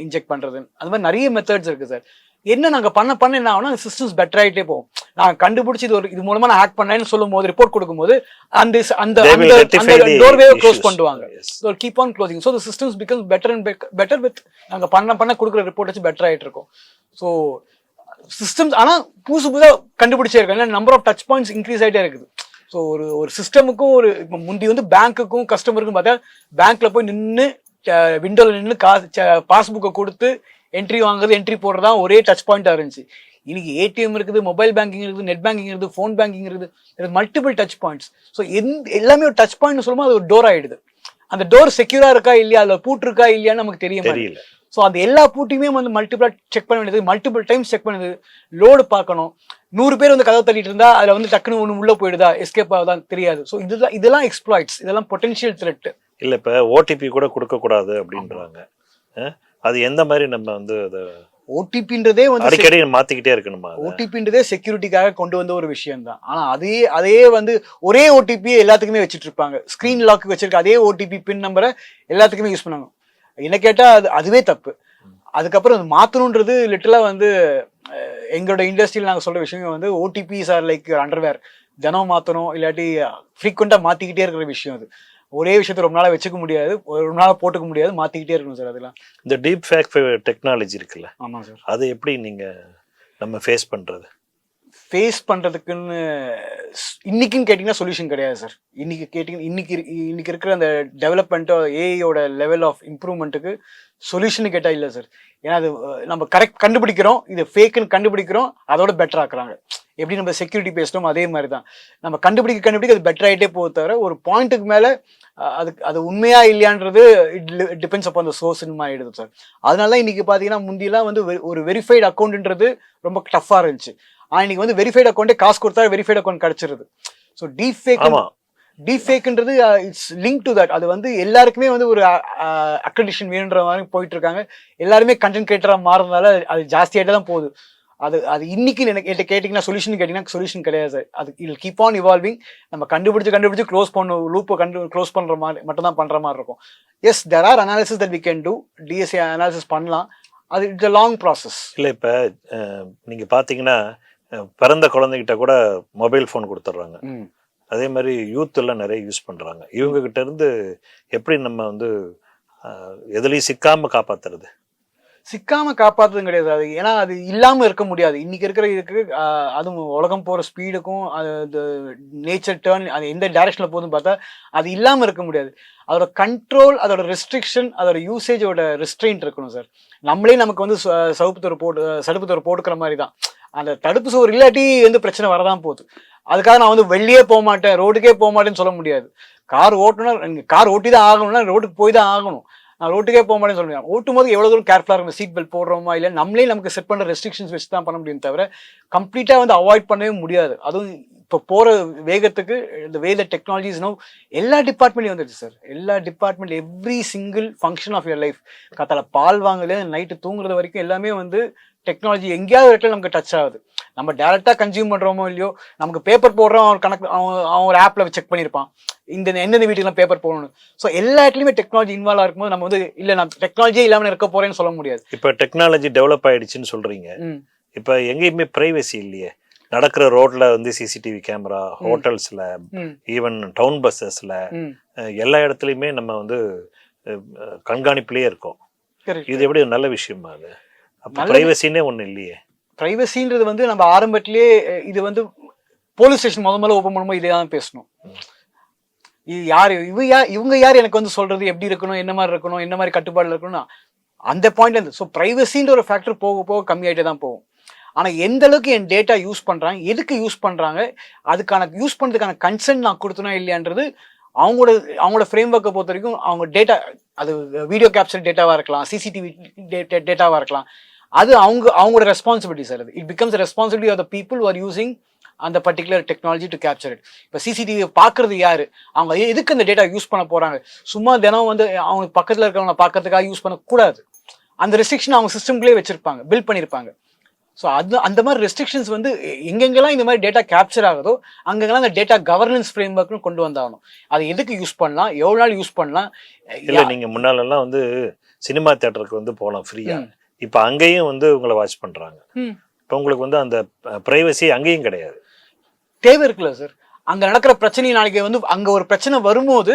இன்ஜெக்ட் பண்றது அந்த மாதிரி நிறைய மெத்தட்ஸ் இருக்கு சார். என்ன நாங்கள் பண்ண என்ன ஆகும்னா சிஸ்டம்ஸ் பெட்டர் ஆகிட்டே போகும். நான் கண்டுபிடிச்சி இது மூலமா நான் ஹேக் பண்ணேன்னு சொல்லும் போது ரிப்போர்ட் கொடுக்கும்போது அந்த டோர்வே க்ளோஸ் பண்ணுவாங்க. Keep on closing. So systems becomes better and better with நாங்கள் பண்ண கொடுக்குற ரிப்போர்ட் வச்சு பெட்டர் ஆகிட்டு இருக்கோம். ஸோ சிஸ்டம்ஸ் ஆனால் புதுசாக கண்டுபிடிச்சே இருக்கோம். ஏன்னா number of touch points increase ஆகிட்டே இருக்குது. ஸோ ஒரு சிஸ்டமுக்கும் இப்போ முந்தி வந்து பேங்க்குக்கும் கஸ்டமருக்கும் பார்த்தா பேங்க்ல போய் நின்று விண்டோவில் நின்று பாஸ்புக்கை கொடுத்து என்ட்ரி வாங்குறது என்ட்ரி போடுறதா ஒரே டச் பாயிண்டா இருந்துச்சு. இன்னைக்கு ஏடிஎம் இருக்குது, மொபைல் பேங்கிங் இருக்குது, நெட் பேங்கிங் இருக்குது, ஃபோன் பேங்கிங் இருக்குது, மல்டிபிள் டச் பாயிண்ட்ஸ். ஸோ எல்லாமே ஒரு டச் பாயிண்ட் சொல்லும்போது அது ஒரு டோர் ஆயிடுது. அந்த டோர் செக்யூரா இருக்கா இல்லையா, அதுல பூட்டு இருக்கா இல்லையான்னு நமக்கு தெரியல. ஸோ அந்த எல்லா பூட்டையுமே வந்து மல்டிபிளா செக் பண்ண வேண்டியது, மல்டிபிள் டைம்ஸ் செக் பண்ணுது, லோடு பார்க்கணும். 100 பேர் வந்து கதவை தள்ளிட்டு இருந்தா அதுல வந்து டக்குன்னு ஒன்று உள்ள போயிடுதா, எஸ்கேப் ஆகுதான் தெரியாது. ஸோ இதெல்லாம் எக்ஸ்ப்ளாய்ட்ஸ், இதெல்லாம் பொட்டன்ஷியல் த்ரெட். இல்ல இப்ப ஓடிபி கூட கொடுக்க கூடாது அப்படின்றாங்க. அது எந்த மாதிரி நம்ம வந்து ஓடிபின்றதே வந்து அடிக்கடி மாத்திக்கிட்டே இருக்கணுமா? ஓடிபின்றதே செக்யூரிட்டிக்காக கொண்டு வந்த ஒரு விஷயம் தான். ஆனா அதே வந்து ஒரே ஓடிபி எல்லாத்துக்குமே வச்சுட்டு இருப்பாங்க. ஸ்கிரீன் லாக் வச்சிருக்க அதே ஓடிபி பின் நம்பரை எல்லாத்துக்குமே யூஸ் பண்ணுவாங்க. என்ன கேட்டா அதுவே தப்பு. அதுக்கப்புறம் அது மாத்தணுன்றது லிட்டரலா வந்து எங்களோட இண்டஸ்ட்ரியில் நாங்கள் சொல்ற விஷயம் வந்து ஓடிபிஸ் ஆர் லைக் அண்டர்வேர். தினம் மாத்தணும், இல்லாட்டி ஃப்ரீக்வெண்டா மாத்திக்கிட்டே இருக்கிற விஷயம். அது ஒரே விஷயத்த ரொம்ப நாளா வச்சுக்க முடியாது, ரொம்ப நாளா போட்டுக்க முடியாது, மாத்திக்கிட்டே இருக்கணும் சார். அதெல்லாம் இந்த டீப் ஃபேக் டெக்னாலஜி இருக்குல்ல, ஆமா சார், அது எப்படி நம்ம ஃபேஸ் பண்றதுக்குன்னு இன்னைக்குன்னு கேட்டீங்கன்னா சொல்யூஷன் கிடையாது சார். இன்னைக்கு கேட்டீங்கன்னா இன்னைக்கு இருக்கிற அந்த டெவலப்மெண்ட்டோ ஏஐயோட லெவல் ஆஃப் இம்ப்ரூவ்மெண்ட்டுக்கு சொல்யூஷன் கேட்டா இல்லை சார். ஏன்னா அது நம்ம கரெக்ட் கண்டுபிடிக்கிறோம், இது ஃபேக்குன்னு கண்டுபிடிக்கிறோம், அதோட பெட்டர் ஆக்குறாங்க. எப்படி நம்ம செக்யூரிட்டி பேசணும் அதே மாதிரி தான் நம்ம கண்டுபிடிக்க அது பெட்டர் ஆகிட்டே போக தவிர ஒரு பாயிண்ட்டுக்கு மேலே அது உண்மையா இல்லையான்றது இட் டிபெண்ட்ஸ் அப்பான் த சோர்ஸ்ன்னு ஆயிடுது சார். அதனால இன்னைக்கு பார்த்தீங்கன்னா முந்தியெல்லாம் வந்து ஒரு வெரிஃபைடு அக்கௌண்ட்ன்றது ரொம்ப டஃப்பாக இருந்துச்சு. ஆனால் இன்னைக்கு வந்து வெரிஃபைடு அக்கௌண்ட்டே காசு கொடுத்தா வெரிஃபைடு அக்கௌண்ட் கிடைச்சிருது. ஸோ டீஃபேக்ன்றது இட்ஸ் லிங்க் டு தட். அது வந்து எல்லாருக்குமே வந்து ஒரு அக்ரெடிஷன் வேணுன்ற மாதிரி போயிட்டு இருக்காங்க. எல்லாருமே கண்டென்ட் கிரியேட்டராக மாறுறதுனால அது ஜாஸ்தியாகிட்டே தான் போகுது. அது இன்னைக்கு எனக்கு கேட்டிங்கன்னா சொல்யூஷன் கிடையாது சார். அது இல் கீப் ஆன் இவால்விங். நம்ம கண்டுபிடிச்சு க்ளோஸ் பண்ணும் லூப்பை க்ளோஸ் பண்ற மாதிரி மட்டும் தான் பண்ற மாதிரி இருக்கும். Yes, there are analysis that we can do. DSA analysis பண்ணலாம். அது இட்ஸ் a லாங் ப்ராசஸ். இல்லை இப்போ நீங்க பார்த்தீங்கன்னா பிறந்த குழந்தைகிட்ட கூட மொபைல் ஃபோன் கொடுத்துட்றாங்க. அதே மாதிரி யூத் எல்லாம் நிறைய யூஸ் பண்றாங்க. இவங்க கிட்ட இருந்து எப்படி நம்ம வந்து எதுலையும் சிக்காம காப்பாத்துறது? சிக்காம காப்பாற்றுறது கிடையாது. அது ஏன்னா அது இல்லாமல் இருக்க முடியாது. இன்னைக்கு இருக்கிற இதுக்கு அதுவும் உலகம் போகிற ஸ்பீடுக்கும் அது நேச்சர் டேர்ன் அது எந்த டைரக்ஷனில் போகுதுன்னு பார்த்தா அது இல்லாமல் இருக்க முடியாது. அதோட கண்ட்ரோல், அதோட ரெஸ்ட்ரிக்ஷன், அதோட யூசேஜோட ரெஸ்ட்ரெயின்ட் இருக்கணும் சார். நம்மளே நமக்கு வந்து சடுப்பு தோறு போட்டுக்கிற மாதிரி தான். அந்த தடுப்பு சோறு இல்லாட்டி வந்து பிரச்சனை வரதான் போகுது. அதுக்காக நான் வந்து வெளியே போக மாட்டேன், ரோடுக்கே போக மாட்டேன்னு சொல்ல முடியாது. கார் ஓட்டி தான் ஆகணும்னா ரோட்டுக்கு போய் தான் ஆகணும். நான் ரோட்டுக்கே போக மாட்டேன்னு சொல்ல முடியாது. ஓட்டும் போது எவ்வளோ தூரம் கேர்ஃபுல்லாக இருக்கும், சீட் பெல்ட் போடுறோமா இல்லை நம்மளே நமக்கு செட் பண்ணுற ரெஸ்ட்ரிக்ஷன்ஸ் வச்சு தான் பண்ண முடியும் தவிர கம்ப்ளீட்டாக வந்து அவாய்ட் பண்ணவே முடியாது. அதுவும் இப்போ போகிற வேகத்துக்கு இந்த வே த டெக்னாலஜிஸ் நோ எல்லா டிபார்ட்மெண்ட்லையும் வந்துடுச்சு சார். எல்லா department every single function of your life, காத்தால பால் வாங்கல நைட்டு தூங்குறது வரைக்கும் எல்லாமே வந்து டெக்னாலஜி எங்கேயாவது இடத்துல நமக்கு டச் ஆகுது. நம்ம டேரெக்டாக கன்சியூம் பண்ணுறோமோ இல்லையோ, நமக்கு பேப்பர் போடுறோம், அவன் ஒரு ஆப்பில் செக் பண்ணியிருப்பான் எந்தெந்த வீட்டுக்குலாம் பேப்பர் போகணும். ஸோ எல்லா இடத்துலையுமே டெக்னாலஜி இன்வால்வ் இருக்கும்போது நம்ம வந்து இல்லை நான் டெக்னாலஜியே இல்லாமல் இருக்க போறேன்னு சொல்ல முடியாது. இப்போ டெக்னாலஜி டெவலப் ஆயிடுச்சுன்னு சொல்றீங்க. இப்போ எங்கேயுமே பிரைவசி இல்லையே. நடக்கிற ரோட்ல வந்து சிசிடிவி கேமரா, ஹோட்டல்ஸ்ல, ஈவன் டவுன் பஸ்ஸஸ்ல எல்லா இடத்துலையுமே நம்ம வந்து கண்காணிப்புலயே இருக்கோம். இது எப்படி நல்ல விஷயமா? அது அப்போ பிரைவசின்னே ஒண்ணு இல்லையே. பிரைவசின்றது வந்து நம்ம ஆரம்பத்திலேயே இது வந்து போலீஸ் ஸ்டேஷன் முதல்ல ஓப்பன் பண்ணும்போது இதே தான் பேசணும். இது யாரு இவங்க யார் எனக்கு வந்து சொல்றது எப்படி இருக்கணும், என்ன மாதிரி இருக்கணும், என்ன மாதிரி கட்டுப்பாடுல இருக்கணும்னா அந்த பாயிண்ட்ல இருந்து. ஸோ பிரைவசின்ற ஒரு ஃபேக்டர் போக போக கம்மியாயிட்டே தான் போகும். ஆனால் எந்த அளவுக்கு என் டேட்டா யூஸ் பண்ணுறாங்க, எதுக்கு யூஸ் பண்ணுறாங்க, அதுக்கான யூஸ் பண்ணுறதுக்கான கன்சென்ட் நான் கொடுத்தனா இல்லையான்றது அவங்களோட ஃப்ரேம் ஒர்க்கை பொறுத்த வரைக்கும் அவங்க டேட்டா, அது வீடியோ கேப்சர் டேட்டாவாக இருக்கலாம், சிசிடிவி டேட்டாவாக இருக்கலாம், அது அவங்களோட ரெஸ்பான்சிபிலிட்டி சார். அது it becomes responsibility of the people are using அந்த particular technology to capture it. இப்போ சிசிடிவி பார்க்கறது யாரு, அவங்க எதுக்கு அந்த டேட்டா யூஸ் பண்ண போறாங்க, சும்மா தினம் வந்து அவங்க பக்கத்தில் இருக்கிறவங்க பார்க்கறதுக்காக யூஸ் பண்ணக்கூடாது. அந்த ரெஸ்ட்ரிக்ஷன் அவங்க சிஸ்டம்குள்ளே வச்சிருப்பாங்க, பில்ட் பண்ணியிருப்பாங்க. ஸோ அது அந்த மாதிரி ரெஸ்ட்ரிக்ஷன்ஸ் வந்து எங்கெங்கெல்லாம் இந்த மாதிரி டேட்டா கேப்சர் ஆகுதோ அங்கெல்லாம் அந்த டேட்டா கவர்னன்ஸ் ஃப்ரேம் ஒர்க்னு கொண்டு வந்தாகணும். அது எதுக்கு யூஸ் பண்ணலாம், எவ்வளோ நாள் யூஸ் பண்ணலாம். இல்லை நீங்கள் முன்னாலெல்லாம் வந்து சினிமா தியேட்டருக்கு வந்து போகலாம் ஃப்ரீயா, இப்போ அங்கேயும் வந்து உங்களை வாட்ச் பண்ணுறாங்க. இப்போ உங்களுக்கு வந்து அந்த ப்ரைவசி அங்கேயும் கிடையாது. தேவை இருக்குல்ல சார். அங்கே நடக்கிற பிரச்சனை நாளைக்கு வந்து அங்கே ஒரு பிரச்சனை வரும்போது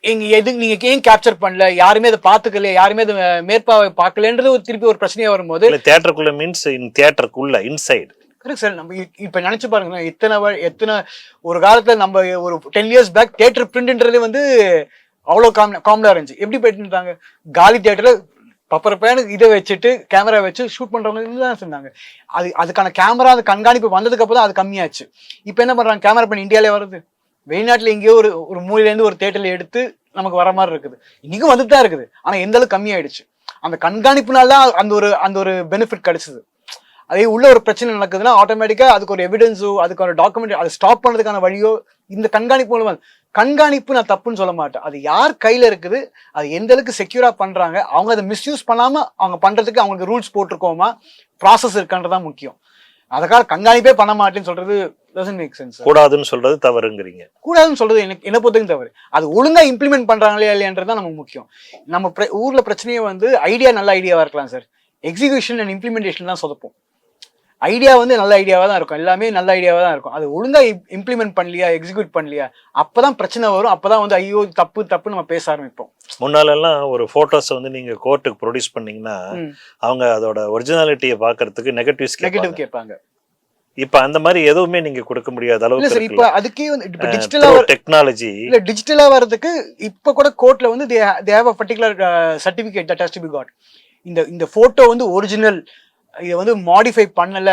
நீங்க ஏன் கேப்சர் பண்ணல, யாருமே அதை பார்த்துக்கல, யாருமே அதை மேற்பாவை பார்க்கலன்றது திருப்பி ஒரு பிரச்சனையா வரும்போது தியேட்டருக்குள்ள மீன்ஸ் தியேட்டருக்குள்ள இன்சைட். Correct sir. நம்ம இப்ப நினைச்சு பாருங்களேன், எத்தனை ஒரு காலத்துல நம்ம ஒரு 10 years பேக் தியேட்டர் பிரிண்ட்ன்றதே வந்து அவ்வளோ காமனா இருந்துச்சு. எப்படி போயிட்டு காலி தியேட்டர்ல பப்பரப்பேனு இதை வச்சுட்டு கேமரா வச்சு ஷூட் பண்றவங்க தான் சொன்னாங்க. அதுக்கான கேமரா அந்த கண்காணிப்பு வந்ததுக்கு அப்புறம் அது கம்மியாச்சு. இப்போ என்ன பண்றாங்க, கேமரா பண்ணி இந்தியாவிலே வருது, வெளிநாட்டுல எங்கேயோ ஒரு மூலையிலேருந்து ஒரு தேட்டர்ல எடுத்து நமக்கு வர மாதிரி இருக்குது. இன்னைக்கும் வந்துட்டு தான் இருக்குது, ஆனா எந்த அளவுக்கு கம்மியாயிடுச்சு. அந்த கண்காணிப்புனால்தான் அந்த ஒரு பெனிஃபிட் கிடைச்சது. அதே உள்ள ஒரு பிரச்சனை நடக்குதுன்னா ஆட்டோமேட்டிக்கா அதுக்கு ஒரு எவிடன்ஸோ அதுக்கு ஒரு டாக்குமெண்ட் அதை ஸ்டாப் பண்ணதுக்கான வழியோ இந்த கண்காணிப்பு மூலமா. கண்காணிப்பு நான் தப்புன்னு சொல்ல மாட்டேன், அது யார் கையில இருக்குது, அது எந்த அளவுக்கு செக்யூரா பண்றாங்க, அவங்க அதை மிஸ்யூஸ் பண்ணாம அவங்க பண்றதுக்கு அவங்களுக்கு ரூல்ஸ் போட்டிருக்கோமா, ப்ராசஸ் இருக்கான்றதான் முக்கியம். அதுக்காக கண்காணிப்பே பண்ண மாட்டேன்னு சொல்றது doesn't make sense. கூடாதுன்னு சொல்றது தவறுங்கிறீங்க. கூடாதுன்னு சொல்றது என்ன பொறுத்தவரைக்கும் தவறு. அது ஒழுங்கா இம்ப்ளிமெண்ட் பண்றாங்களே இல்லையன்றதான் நமக்கு முக்கியம். நம்ம ஊர்ல பிரச்சனையே வந்து ஐடியா நல்ல ஐடியாவா இருக்கலாம் சார், எக்ஸிகியூஷன் அண்ட் இம்ப்ளிமெண்டேஷன் தான் சொதப்போம். ஐடியா வந்து நல்ல ஐடியாவா தான் இருக்கும், எல்லாமே நல்ல ஐடியாவா தான் இருக்கும். அது ஒழுங்கா இம்ப்ளிமெண்ட் பண்ணலையா, எக்ஸிக்யூட் பண்ணலையா, அப்பதான் பிரச்சனை வரும். அப்பதான் வந்து ஐயோ தப்பு நம்ம பேச ஆரம்பிப்போம். முன்னாலெல்லாம் ஒரு போட்டோஸ் வந்து நீங்க கோர்ட்டுக்கு ப்ரொடியூஸ் பண்ணீங்கன்னா அவங்க அதோட ஒரிஜினாலிட்டியை பாக்குறதுக்கு நெகட்டிவ் கேட்பாங்க. இப்ப அந்த மாதிரி எதுவுமே நீங்க கொடுக்க முடியாத அளவுக்கு இப்ப அதுக்கே வந்து இப்ப டிஜிட்டலா டெக்னாலஜி இல்ல டிஜிட்டலா வரதுக்கு இப்ப கூட கோர்ட்ல வந்து they have a particular certificate that has to be got. இந்த போட்டோ வந்து ஒரிஜினல், இதை வந்து மாடிஃபை பண்ணல,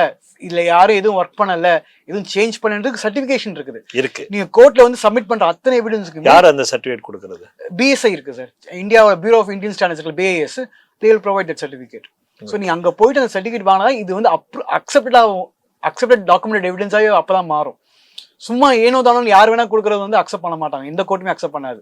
இதுல யாரும் எதுவும் ஒர்க் பண்ணல, எதுவும் சேஞ்ச் பண்ணதுக்கு சர்டிபிகேஷன் இருக்கு. நீங்க கோர்ட்ல வந்து சப்மிட் பண்ற அத்தனை எவிடன்ஸ்க்கு யார் அந்த சர்டிபிகேட் கொடுக்கிறது? BSI இருக்கு சார், இந்தியாவோட bureau of Indian standards, BIS, they will provide that certificate. So நீங்க அங்க போயிட்டு அந்த சர்டிபிகேட் வாங்கினா இது வந்து அக்செப்டட் டாக்குமெண்ட் எவிடன்ஸாவே அப்பதான் மாறும். சும்மா ஏனோ தானோ யார் வேணா கொடுக்கறது வந்து அக்செப்ட் பண்ண மாட்டாங்க, எந்த கோர்ட்டுமே அக்செப்ட் பண்ணாது.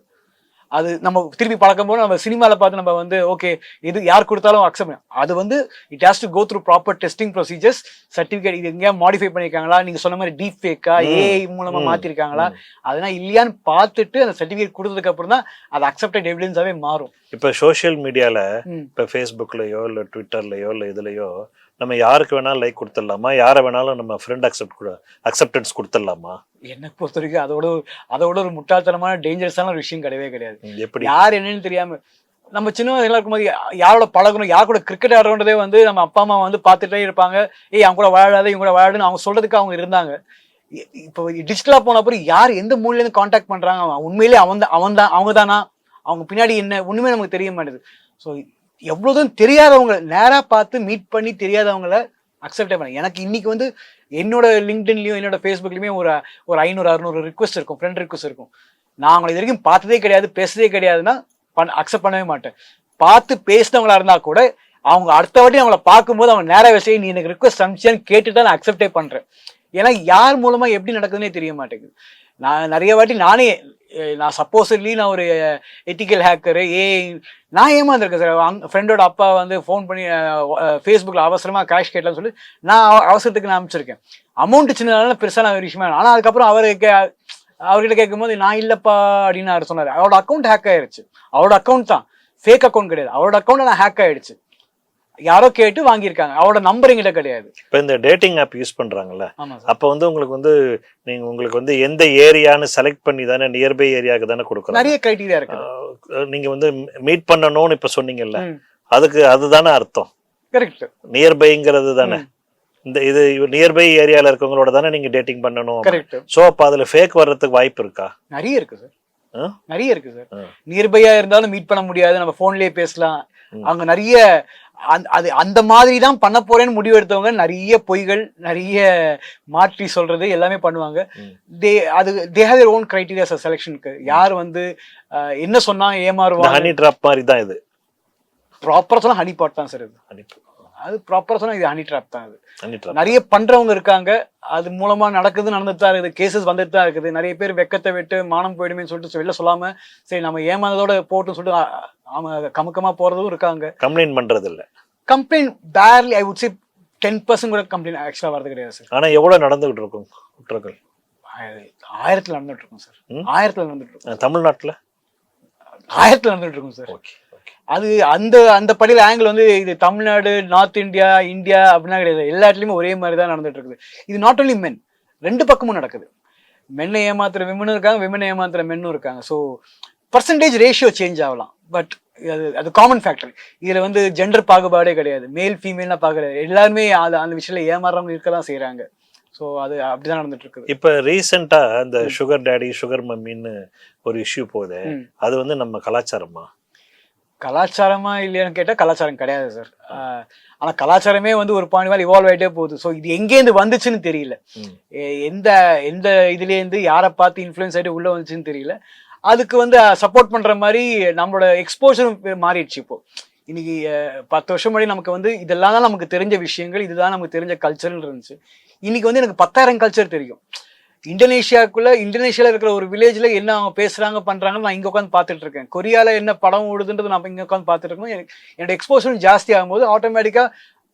அது நம்ம திருப்பி பழக்கம் போது நம்ம சினிமாவில் பார்த்து நம்ம வந்து ஓகே இது யார் கொடுத்தாலும் அக்செப்ட் பண்ண, அது வந்து it has to go through proper testing procedures. Certificate இது எங்கேயா மாடிஃபை பண்ணியிருக்காங்களா, நீங்க சொன்ன மாதிரி டீப் ஃபேக்கா ஏஐ மூலமா மாத்திருக்காங்களா, அதெல்லாம் இல்லையான்னு பார்த்துட்டு அந்த சர்டிஃபிகேட் கொடுத்ததுக்கு அப்புறம் தான் அது அக்செப்டட் எவிடன்ஸாவே மாறும். இப்போ சோஷியல் மீடியால இப்போ ஃபேஸ்புக்லயோ இல்லை ட்விட்டர்லயோ இல்லை இதுலயோ நம்ம யாருக்கு வேணாலும் லைக் கொடுத்துடலாமா, யாரை வேணாலும் நம்ம ஃப்ரெண்ட் அக்செப்டன்ஸ் கொடுத்துடலாமா? எனக்கு பொறுத்த வரைக்கும் அதோட ஒரு முட்டாள்தனமான டேஞ்சரஸான ஒரு விஷயம் கிடையாது. எப்படி யார் என்னன்னு தெரியாம நம்ம சின்ன வயசுல இருக்கும்போது யாரோட பழகணும், யார் கூட கிரிக்கெட் ஆடுறதே வந்து நம்ம அப்பா அம்மா வந்து பார்த்துட்டே இருப்பாங்க, அவங்க கூட விளையாடாத இவங்க கூட விளையாடுன்னு அவங்க சொல்றதுக்கு அவங்க இருந்தாங்க. இப்போ டிஜிட்டலா போன அப்புறம் யார் எந்த மூலையில இருந்து கான்டாக்ட் பண்றாங்க, உண்மையிலேயே அவங்க தானா, அவங்க பின்னாடி என்ன ஒண்ணுமே நமக்கு தெரிய மாட்டேது. ஸோ எவ்வளவுதான் தெரியாதவங்க நேரா பார்த்து மீட் பண்ணி தெரியாதவங்களை அக்செப்டே பண்ண. எனக்கு இன்னைக்கு வந்து என்னோட லிங்க்டின்லயும் என்னோட ஃபேஸ்புக்லயுமே ஒரு 500-600 ரிக்வஸ்ட் இருக்கும், ஃப்ரெண்ட் ரிக்வஸ்ட் இருக்கும். நான் அவங்களை இது வரைக்கும் பார்த்ததே கிடையாது, பேசுறதே கிடையாதுன்னா அக்செப்ட் பண்ணவே மாட்டேன். பார்த்து பேசினவங்களா இருந்தா கூட அவங்க அடுத்த வாட்டி அவங்கள பார்க்கும்போது அவங்க நேரா விஷயம் நீ எனக்கு ரிக்வஸ்ட் அனுப்பிச்சியான்னு கேட்டுட்டு தான் நான் அக்செப்டே பண்றேன். ஏன்னா யார் மூலமா எப்படி நடக்குதுன்னே தெரிய மாட்டேங்குது. நான் நிறைய வாட்டி நான் சப்போஸ்லி நான் ஒரு எத்திக்கல் ஹேக்கரு நான் ஏமாந்துருக்கேன் சார். ஃப்ரெண்டோட அப்பா வந்து ஃபோன் பண்ணி ஃபேஸ்புக்கில் அவசரமாக கேஷ் கேட்டலாம்னு சொல்லி நான் அவசரத்துக்கு நான் அனுப்பிச்சிருக்கேன். அமௌண்ட் சின்னதால பெருசாக நான் விஷயமா, ஆனால் அதுக்கப்புறம் அவர்கிட்ட கேட்கும்போது நான் இல்லைப்பா அப்படின்னு அவர் சொன்னார். அவரோட அக்கௌண்ட் ஹேக் ஆயிடுச்சு. அவரோட அக்கௌண்ட் தான், ஃபேக் அக்கௌண்ட் கிடையாது. அவரோட அக்கௌண்ட் நான் ஹேக் ஆயிடுச்சு, யாரோ கேட்டு வாங்கியிருக்காங்க, அவரோட நம்பர் எங்கிட்ட கிடையாது. இப்போ இந்த டேட்டிங் ஆப் யூஸ் பண்றாங்கல்ல, அப்போ வந்து உங்களுக்கு வந்து எந்த ஏரியான்னு செலக்ட் பண்ணி தானே நியர்பை ஏரியாவுக்கு தானே கொடுக்கணும். நிறைய கிரைட்டீரியா இருக்கு. நீங்க வந்து மீட் பண்ணணும்னு இப்ப சொன்னீங்கல்ல, அதுதானே அர்த்தம். கரெக்ட், நியர்பைங்கிறது தானே. இது நியர்பை ஏரியால இருக்கவங்களோட தானே நீங்க டேட்டிங் பண்ணணும். கரெக்ட். சோ அப்ப அதுல ஃபேக் வர்றதுக்கு வாய்ப்பு இருக்கா? நிறைய இருக்கு சார், நிறைய இருக்கு சார். நியர்பையா இருந்தாலும் மீட் பண்ண முடியாது, நம்ம போன்லயே பேசலாம். அவங்க நிறைய அந்த மாதிரி தான் பண்ண போறேன்னு முடிவு எடுத்தவங்க நிறைய பொய்கள், நிறைய மாற்றி சொல்றது எல்லாமே பண்ணுவாங்க. they have their own criteria செலக்ஷனுக்கு. யார் வந்து என்ன சொன்னா ஏமாறுவாங்க. ஹனி டிராப் மாதிரி தான் இது. ப்ராப்பரா சொன்னா ஹனி பாட் தான் சார் இது. அது ப்ராப்பரா சொன்னா இது ஹனி ட்ராப் தான். அது Honey trap. நிறைய பண்றவங்க இருக்காங்க, அது மூலமா நடக்குது, நடந்துட்டு தான் இருக்குது, கேசஸ் வந்துட்டு தான் இருக்குது. நிறைய பேர் வெக்கத்தை விட்டு மானம் போயிடுமேன்னு சொல்லிட்டு வெளில சொல்லாம சரி நம்ம ஏமாந்ததோட போட்டுன்னு சொல்லிட்டு ஆமா கமுக்கமா போறதும் இருக்காங்க. கம்ப்ளைண்ட் பண்றது இல்ல. Complaint barely I would say 10% கூட கம்ப்ளைண்ட் ஆக்சுவலா வரது கிடையாது சார். ஆனா எவ்வளவு நடந்துகிட்டு இருக்கும் குற்றங்கள்? 1000ல நடந்துட்டு இருக்கும் சார். 1000ல நடந்துட்டு இருக்கும். தமிழ்நாட்டுல 1000ல நடந்துட்டு இருக்கும் சார். Okay okay. அது அந்த அந்த படியில ஆங்கிள் வந்து இது தமிழ்நாடு, நார்த் இந்தியா, இந்தியா அப்படின்னா கிடையாது. எல்லா இடத்துலயுமே ஒரே மாதிரி தான் நடந்துட்டு இருக்குது. இது நாட் ஓன்லி மென், ரெண்டு பக்கமும் நடக்குது. மென்னை ஏமாத்துற விமனும் இருக்காங்க, விமனை ஏமாத்துற மென்னும் இருக்காங்க. ஸோ பர்சன்டேஜ் ரேஷியோ சேஞ்ச் ஆகலாம், பட் அது காமன் ஃபேக்டர். இதுல வந்து ஜெண்டர் பாகுபாடே கிடையாது, மேல் ஃபீமேல்லாம் பார்க்க கிடையாது. எல்லாருமே அந்த விஷயத்துல ஏமாறாம இருக்க தான் செய்யறாங்க. ஸோ அது அப்படிதான் நடந்துட்டு இருக்குது. இப்ப ரீசெண்டா இந்த சுகர் டேடி சுகர் மம்மின்னு ஒரு இஷ்யூ போகுது, அது வந்து நம்ம கலாச்சாரமா? கலாச்சாரமா இல்லையான்னு கேட்டா கலாச்சாரம் கிடையாது சார். ஆனா கலாச்சாரமே வந்து ஒரு பாயிண்ட் மேல இவால்வ் ஆயிட்டே போகுது. ஸோ இது எங்கேருந்து வந்துச்சுன்னு தெரியல, எந்த எந்த இதுலேருந்து யாரை பார்த்து இன்ஃப்ளூயன்ஸ் ஆகிட்டு உள்ள வந்துச்சுன்னு தெரியல. அதுக்கு வந்து சப்போர்ட் பண்ற மாதிரி நம்மளோட எக்ஸ்போஷரும் மாறிடுச்சு. இப்போ இன்னைக்கு 10 வருஷம் முன்னாடி நமக்கு வந்து இதெல்லாம் தான் நமக்கு தெரிஞ்ச விஷயங்கள், இதுதான் நமக்கு தெரிஞ்ச கல்ச்சர்னு இருந்துச்சு. இன்னைக்கு வந்து எனக்கு 10,000 கல்ச்சர் தெரியும். இந்தோனேஷியால இருக்கிற ஒரு வில்லேஜ்ல என்ன அவங்க பேசுறாங்க பண்றாங்கன்னு நான் இங்க உட்காந்து பார்த்துட்டு இருக்கேன். கொரியால என்ன படம் ஓடுதுன்றது நான் இங்க உட்காந்து பார்த்துட்டு இருக்கேன். என்னோட எக்ஸ்போஷரும் ஜாஸ்தி ஆகும்போது ஆட்டோமேட்டிக்கா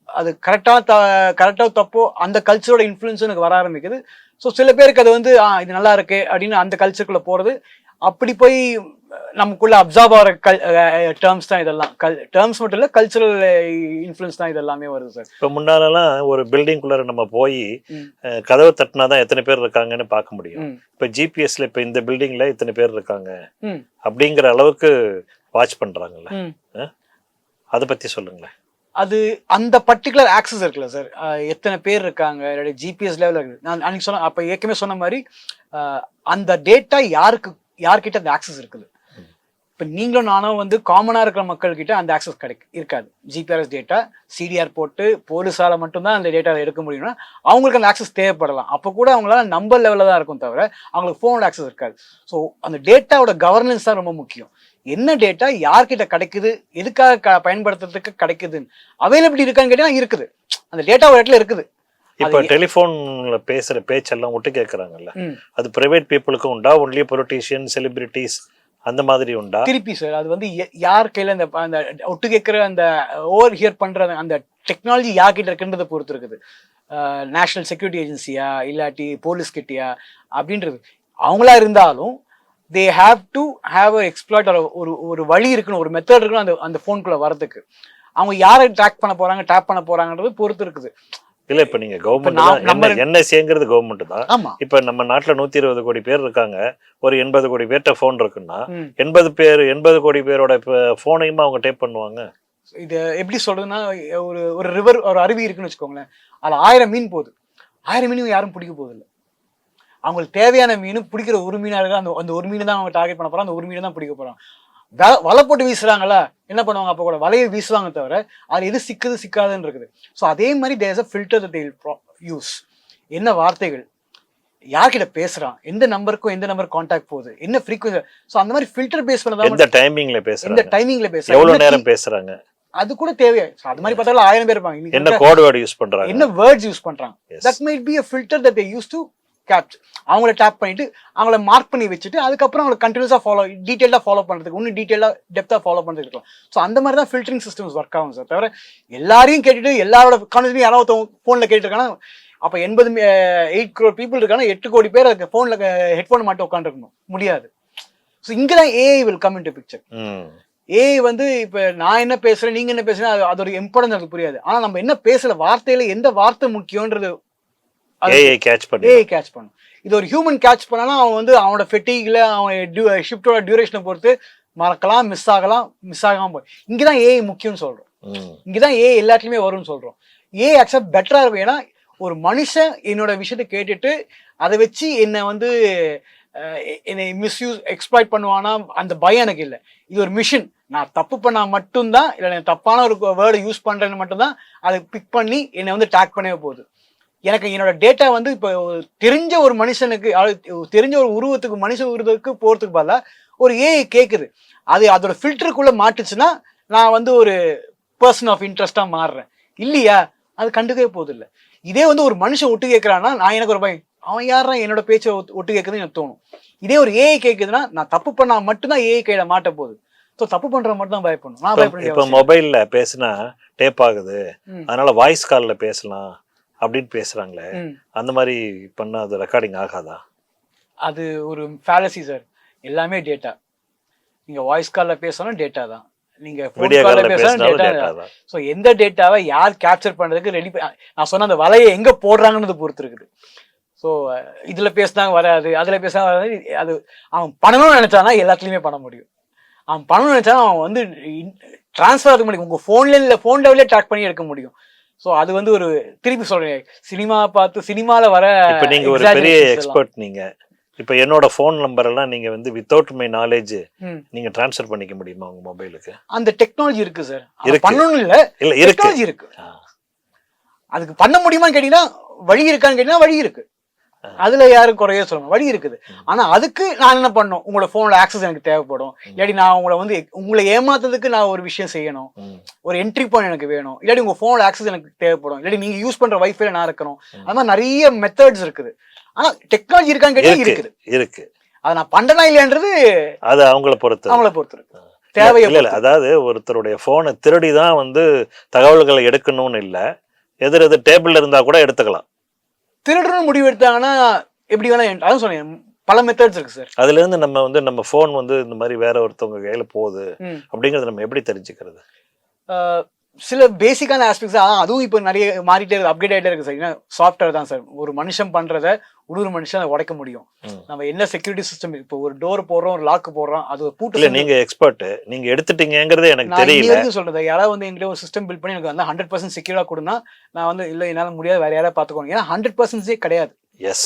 அது கரெக்டா தப்போ அந்த கல்ச்சரோட இன்ஃப்ளூயன்ஸும் எனக்கு வர ஆரம்பிக்குது. ஸோ சில பேருக்கு அது வந்து இது நல்லா இருக்கு அப்படின்னு அந்த கல்ச்சருக்குள்ள போறது, அப்படி போய் நமக்குள்ள அப்சார்ப் ஆகிற டேர்ம்ஸ் தான் இதெல்லாம். டேர்ம்ஸ் மட்டும் இல்ல, கல்ச்சரல் இன்ஃப்ளூயன்ஸ் தான் இதெல்லாமே வருது சார். இப்போ முன்னாலலாம் ஒரு பில்டிங்குள்ளார நம்ம போய் கதவை தட்டினாதான் எத்தனை பேர் இருக்காங்கன்னு பார்க்க முடியும். இப்போ ஜிபிஎஸ்ல இப்போ இந்த பில்டிங்ல இத்தனை பேர் இருக்காங்க அப்படிங்கிற அளவுக்கு வாட்ச் பண்றாங்கல்ல, அதை பத்தி சொல்லுங்களேன். அது அந்த பர்டிகுலர் ஆக்சஸ் இருக்குல்ல சார், எத்தனை பேர் இருக்காங்க ஜிபிஎஸ் லெவலில் இருக்குது. நான் அன்னைக்கு சொன்ன அப்போ ஏற்கனவே சொன்ன மாதிரி அந்த டேட்டா யார்கிட்ட அந்த ஆக்சஸ் இருக்குது. இப்போ நீங்களும் நானும் வந்து காமனாக இருக்கிற மக்கள்கிட்ட அந்த ஆக்சஸ் இருக்காது. ஜிபிஆர்எஸ் டேட்டா சிடிஆர் போட்டு போலீஸால மட்டும்தான் அந்த டேட்டாவை எடுக்க முடியும்னா அவங்களுக்கு அந்த ஆக்சஸ் தேவைப்படலாம். அப்போ கூட அவங்களால நம்பர் லெவலில் தான் இருக்கும் தவிர அவங்களுக்கு ஃபோனோட ஆக்சஸ் இருக்காது. ஸோ அந்த டேட்டாவோட கவர்னன்ஸ் தான் ரொம்ப முக்கியம். என்ன டேட்டா யார்கிட்ட கிடைக்குது, எதுக்காக பயன்படுத்துறதுக்கு கிடைக்குதுன்னு அவைலபிலிட்டி இருக்கான்னு கேட்டீங்கன்னா இருக்குது. அந்த டேட்டா ஒரு இடத்துல இருக்குது. இப்ப டெலிபோன்ல பேசுற பேச்செல்லாம் ஒட்டு கேட்கறாங்கல்ல, அது பிரைவேட் பீப்புளுக்கும் உண்டா, ஒன்லி பொலிட்டீஷியன் செலிபிரிட்டிஸ் அந்த மாதிரி உண்டா? திருப்பி சார் அது வந்து யார் கையில அந்த ஒட்டு கேட்கிற அந்த ஓவர் ஹியர் பண்ற அந்த டெக்னாலஜி யார்கிட்ட இருக்குன்றதை பொறுத்து இருக்குது. நேஷனல் செக்யூரிட்டி ஏஜென்சியா இல்லாட்டி போலீஸ் கிட்டியா அப்படின்றது. அவங்களா இருந்தாலும் they have to have a exploit ஒரு வழி இருக்கணும், ஒரு மெத்தட் இருக்கணும் அந்த ஃபோனுக்குள்ள வரதுக்கு. அவங்க யாரை டேப் பண்ண போறாங்கன்றது பொறுத்து இருக்குது. இல்ல இப்ப நீங்க கவர்மெண்ட் என்எஸ்ஏங்கிறது கவர்மெண்ட் தான். ஆமா, இப்ப நம்ம நாட்டுல 120 கோடி பேர் இருக்காங்க, ஒரு 80 கோடி பேர்ட்ட போன் இருக்குன்னா 80 கோடி பேரோட போனையுமா அவங்க டேப் பண்ணுவாங்க. இது எப்படி சொல்றதுன்னா, ஒரு ரிவர் ஒரு அருவி இருக்குன்னு வச்சுக்கோங்களேன், அதுல 1000 மீன் போகுது. 1000 மீன் யாரும் பிடிக்க போகுது இல்லை. அவங்களுக்கு தேவையான மீன் பிடிக்கிற ஒரு மீனா இருக்கா, அந்த ஒரு மீன் தான் அவங்க டார்கெட் பண்ண போறாங்க, அந்த ஒரு மீன் தான் பிடிக்க போறாங்க. வலை போட்டு வீசுறாங்களா என்ன பண்ணுவாங்க, அப்போ கூட வலையை வீசுவாங்க தவிர அது எது சிக்காதுன்னு இருக்குது. ஸோ அதே மாதிரி there is a filter that they will use. என்ன வார்த்தைகள், யார்கிட்ட பேசுறான், எந்த நம்பருக்கு கான்டாக்ட் போகுது, என்ன ஃப்ரீக்வன்சி. ஸோ அந்த மாதிரி ஃபில்டர் பேஸ் பண்ணதான் எந்த டைமிங்ல பேசுறாங்க, எவ்வளவு நேரம் பேசுறாங்க, அது கூட தேவையா. அது மாதிரி பார்த்தாலும் 1000 பேர் இருப்பாங்க. என்ன கோட் வேர்ட் யூஸ் பண்றாங்க, என்ன வேர்ட்ஸ் யூஸ் பண்றாங்க, that might be a filter that they use to capture. அவங்கள டேப் பண்ணிட்டு அவங்கள மார்க் பண்ணி வச்சுட்டு அதுக்கப்புறம் அவங்களை கண்டினியூஸா டீடைலா ஃபாலோ பண்றதுக்கு, இன்னும் டீடைலா டெப்தா ஃபாலோ பண்றதுக்கு இருக்கலாம். ஸோ அந்த மாதிரி தான் ஃபில்டரிங் சிஸ்டம்ஸ் ஒர்க் ஆகும் சார். தவிர எல்லாரையும் கேட்டுட்டு எல்லாரோட கான்வர்சேஷன் யாராவது போன்ல கேட்டுருக்காங்கன்னா அப்ப 8 crore பீப்புள் இருக்காங்க, 8 கோடி பேர் அதுக்கு போன்ல ஹெட்போன் மாட்டு உட்காந்துருக்கணும் முடியாது. ஸோ இங்கதான் AI will come into picture. AI வந்து இப்ப நான் என்ன பேசுறேன், நீங்க என்ன பேசுறேன், அதோட இம்பார்ட்டன்ஸ் எனக்கு புரியாது. ஆனா நம்ம என்ன பேசல, வார்த்தையில எந்த வார்த்தை முக்கியம்ன்றது ஏஐ கேட்ச் பண்ணும். இது ஒரு ஹியூமன் கேட்ச் பண்ணனா அவன் வந்து அவனோட ஃபெட்டிக்ல அவன் ஷிஃப்டோட டியூரேஷனை பொறுத்து மறக்கலாம், மிஸ் ஆகாம போய். இங்கதான் ஏஐ முக்கியம்னு சொல்றோம். இங்கதான் ஏஐ எல்லாத்துலயுமே வரும்னு சொல்றோம். ஏஐ ஆக்சுவலா பெட்டரா இருக்கும். ஏன்னா ஒரு மனுஷன் என்னோட விஷயத்தை கேட்டுட்டு அதை வச்சு என்னை வந்து என்னை மிஸ்யூஸ் எக்ஸ்ப்ளாய்ட் பண்ணுவானா அந்த பயம் எனக்கு இல்லை. இது ஒரு மிஷின். நான் தப்பு பண்ணா மட்டும்தான், இல்லை தப்பான ஒரு வேர்டை யூஸ் பண்றேன்னு மட்டும்தான் அதை பிக் பண்ணி என்னை வந்து டேக் பண்ணவே போகுது. எனக்கு என்னோட டேட்டா வந்து இப்போ தெரிஞ்ச ஒரு மனுஷனுக்கு, தெரிஞ்ச ஒரு உருவத்துக்கு, மனுஷ உருவத்துக்கு போறதுக்கு பதிலா ஒரு ஏஐ கேட்குது. அது அதோட ஃபில்டருக்குள்ள மாட்டுச்சுன்னா நான் வந்து ஒரு பர்சன் ஆஃப் இன்ட்ரெஸ்டா மாறுறேன். இல்லையா அது கண்டுக்கவே போகுது இல்லை. இதே வந்து ஒரு மனுஷன் ஒட்டு கேட்கறான்னா நான் எனக்கு ஒரு பயம், அவன் யாரா என்னோட பேச்சை ஒட்டு கேட்குதுன்னு எனக்கு தோணும். இதே ஒரு ஏஐ கேட்குதுன்னா நான் தப்பு பண்ணா மட்டும்தான் ஏஐ கையில மாட்ட போகுது. ஸோ தப்பு பண்ற மட்டும் தான் பயப்படணும். நான் பயப்பட இப்ப மொபைல்ல பேசினா டேப் ஆகுது, அதனால வாய்ஸ் கால்ல பேசலாம் அப்படின்னு பேசுறாங்களே, அந்த மாதிரி பண்ணா அது ரெக்கார்டிங் ஆகாதா? அது ஒரு ஃபேலசி சார். எல்லாமே டேட்டா. நீங்க வாய்ஸ் கால்ல பேசணும் டேட்டா தான், நீங்க வீடியோ கால்ல பேசணும் டேட்டா டேட்டா தான். ஸோ எந்த டேட்டாவை யார் கேப்சர் பண்றதுக்கு ரெடி, நான் சொன்ன அந்த வலையை எங்க போடுறாங்கன்னு பொறுத்து இருக்குது. ஸோ இதுல பேசினாங்க வராது, அதுல பேசினா வராது. அது அவன் பண்ணணும்னு நினைச்சானா எல்லாத்துலயுமே பண்ண முடியும். அவன் பண்ணணும்னு நினைச்சா அவன் வந்து டிரான்ஸ்ஃபர் ஆக முடியும். உங்க ஃபோன் லெவலே ட்ராக் பண்ணி எடுக்க முடியும். ஸோ அது வந்து ஒரு திருப்பி சொல்றேன், சினிமா பார்த்து சினிமால வர இப்ப நீங்க ஒரு பெரிய எக்ஸ்பர்ட், நீங்க இப்ப என்னோட ஃபோன் நம்பர் எல்லாம் நீங்க வந்து வித்தவுட் மை நாலேஜ் நீங்க டிரான்ஸ்ஃபர் பண்ணிக்க முடியுமா உங்க மொபைலுக்கு? அந்த டெக்னாலஜி இருக்கு சார். இருக்கு. பண்ணணும் இல்ல டெக்னாலஜி இருக்கு. அதுக்கு பண்ண முடியுமான்னு கேட்டீங்கன்னா வழி இருக்கான்னு கேட்டீங்கன்னா வழி இருக்கு. அதுல யாரும் குறைய சொல்லுங்க, வழி இருக்குது. ஆனா அதுக்கு நான் என்ன பண்ணணும், உங்களோட போன்ல ஆக்சஸ் எனக்கு தேவைப்படும். இல்லாட்டி நான் உங்களை ஏமாத்துறதுக்கு நான் ஒரு விஷயம் செய்யணும், ஒரு என்ட்ரி பாயிண்ட் எனக்கு வேணும். இல்லாட்டி உங்க போன்ல ஆக்சஸ் எனக்கு தேவைப்படும். இல்லாட்டி நீங்க யூஸ் பண்ற வைஃபைல நான் இருக்கணும். அது மாதிரி நிறைய மெத்தட்ஸ் இருக்குது. ஆனா டெக்னாலஜி இருக்கான்னு கேட்டா இருக்கு. அதை நான் பண்றேனா இல்லையான்றது அது அவங்கள பொறுத்து இருக்கு. தேவை இல்ல. அதாவது ஒருத்தருடைய போனை திருடிதான் வந்து தகவல்களை எடுக்கணும்னு இல்ல, எது டேபிள்ல இருந்தா கூட எடுத்துக்கலாம். திருடணும் முடிவு எடுத்தாங்கன்னா எப்படி வேணா, அதான் சொன்னேன் பல மெத்தட்ஸ் இருக்கு சார். அதுல இருந்து நம்ம போன் வந்து இந்த மாதிரி வேற ஒருத்தவங்க கையில போகுது அப்படிங்கறது நம்ம எப்படி தெரிஞ்சுக்கிறது? சில பேசிக்கான ஆஸ்பெக்ட்ஸ் அதுவும் இப்போ நிறைய மாறிட்டே இருக்கு, அப்டேட் ஆகிட்டே இருக்கு சார். ஏன்னா சாஃப்ட்வேர் தான் சார். ஒரு மனுஷன் பண்றத ஒரு மனுஷன் அதை உடைக்க முடியும். நம்ம என்ன செக்யூரிட்டி சிஸ்டம், இப்போ ஒரு டோர் போடுறோம், ஒரு லாக் போடுறோம், அது பூட்டு. நீங்க எக்ஸ்பர்ட், நீங்க எடுத்துட்டீங்கிறது எனக்கு தெரியல. நான் சொல்றது யாராவது வந்து எங்கிட்ட ஒரு சிஸ்டம் பில்ட் பண்ணி எனக்கு வந்து 100% செக்யூரா கொடுனா நான் வந்து இல்ல என்னால முடியாது, வேற யாராவது பாத்துக்கோங்க. ஏன்னா 100% கிடையாது.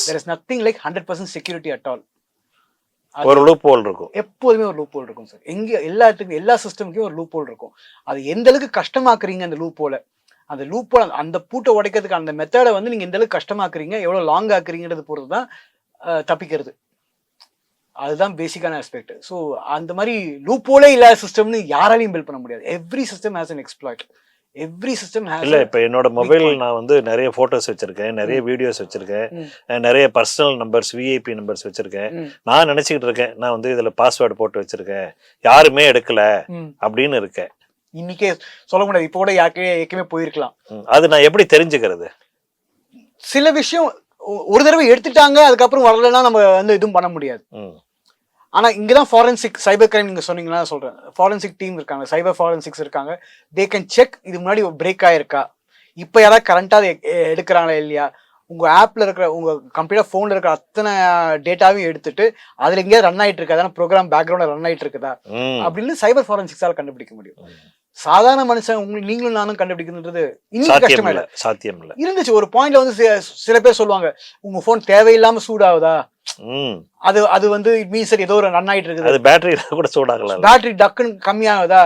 There is nothing like 100% security at all. ஒரு லூப் ஹோல் இருக்கும், எப்போதுமே ஒரு லூப் ஹோல் இருக்கும் சார். எல்லாத்துக்கும் எல்லா சிஸ்டமுக்கும் ஒரு லூப் ஹோல் இருக்கும். அது எந்த அளவுக்கு கஷ்டமாக்குறீங்க அந்த லூப் ஹோலை, அந்த லூப் ஹோல் அந்த பூட்டை உடைக்கிறதுக்கு அந்த மெத்தடை வந்து நீங்க எந்த அளவுக்கு கஷ்டமாக்குறீங்க, எவ்வளவு லாங் ஆக்குறீங்கிறது பொறுத்து தான் தப்பிக்கிறது. அதுதான் பேசிக்கான ஆஸ்பெக்ட். ஸோ அந்த மாதிரி லூப் ஹோலே இல்லாத சிஸ்டம்னு யாராலையும் பில்ட் பண்ண முடியாது. Every system has an exploit. Every system has. இல்ல இப்ப என்னோட மொபைல் நான் வந்து நிறைய போட்டோஸ் வச்சிருக்கேன், நிறைய வீடியோஸ் வச்சிருக்கேன், நிறைய பர்சனல் நம்பர்ஸ், விஐபி நம்பர்ஸ் வச்சிருக்கேன். நான் நினைச்சுக்கிட்டு இருக்கேன் நான் வந்து இதுல பாஸ்வேர்டு போட்டு வச்சிருக்கேன், யாருமே எடுக்கல அப்படின்னு இருக்கேன். இன்னைக்கே சொல்ல முடியாது, இப்போ கூட யாருக்குமே போயிருக்கலாம். அது நான் எப்படி தெரிஞ்சுக்கிறது? சில விஷயம் ஒரு தடவை எடுத்துட்டாங்க, அதுக்கப்புறம் வரலன்னா நம்ம வந்து எதுவும் பண்ண முடியாது. ஆனா இங்கதான் ஃபாரன்சிக் சைபர் கிரைம் நீங்க சொன்னீங்கன்னா சொல்றேன், ஃபாரன்சிக் டீம் இருக்காங்க, சைபர் ஃபாரன்சிக்ஸ் இருக்காங்க. தே கேன் செக் இது முன்னாடி பிரேக் ஆயிருக்கா, இப்ப யாராவது கரண்டா எடுக்கிறாங்களா இல்லையா, உங்க ஆப்ல இருக்கிற உங்க கம்ப்யூட்டர் போன்ல இருக்கிற அத்தனை டேட்டாவையும் எடுத்துட்டு அதுல எங்கேயாவது ரன் ஆயிட்டு இருக்கா, ப்ரோக்ராம் பேக்ரவுண்ட்ல ரன் ஆயிட்டு இருக்குதா அப்படின்னு சைபர் ஃபாரன்சிக்ஸால கண்டுபிடிக்க முடியும். சாதாரண மனுஷன் நீங்களும் நானும் கண்டுபிடிக்கிறது இன்னும் கஷ்டமா இல்ல, சாத்தியம் இல்ல. இருந்துச்சு ஒரு பாயிண்ட்ல வந்து சில பேர் சொல்லுவாங்க உங்க போன் தேவையில்லாம சூடாகுதா, அது வந்து இட் மீன்ஸ் ஏதோ ஒரு ரன் ஆயிட்டு இருக்குது, பேட்டரி கூட சூடாகல, பேட்டரி டக்குன்னு கம்மியாகுதா,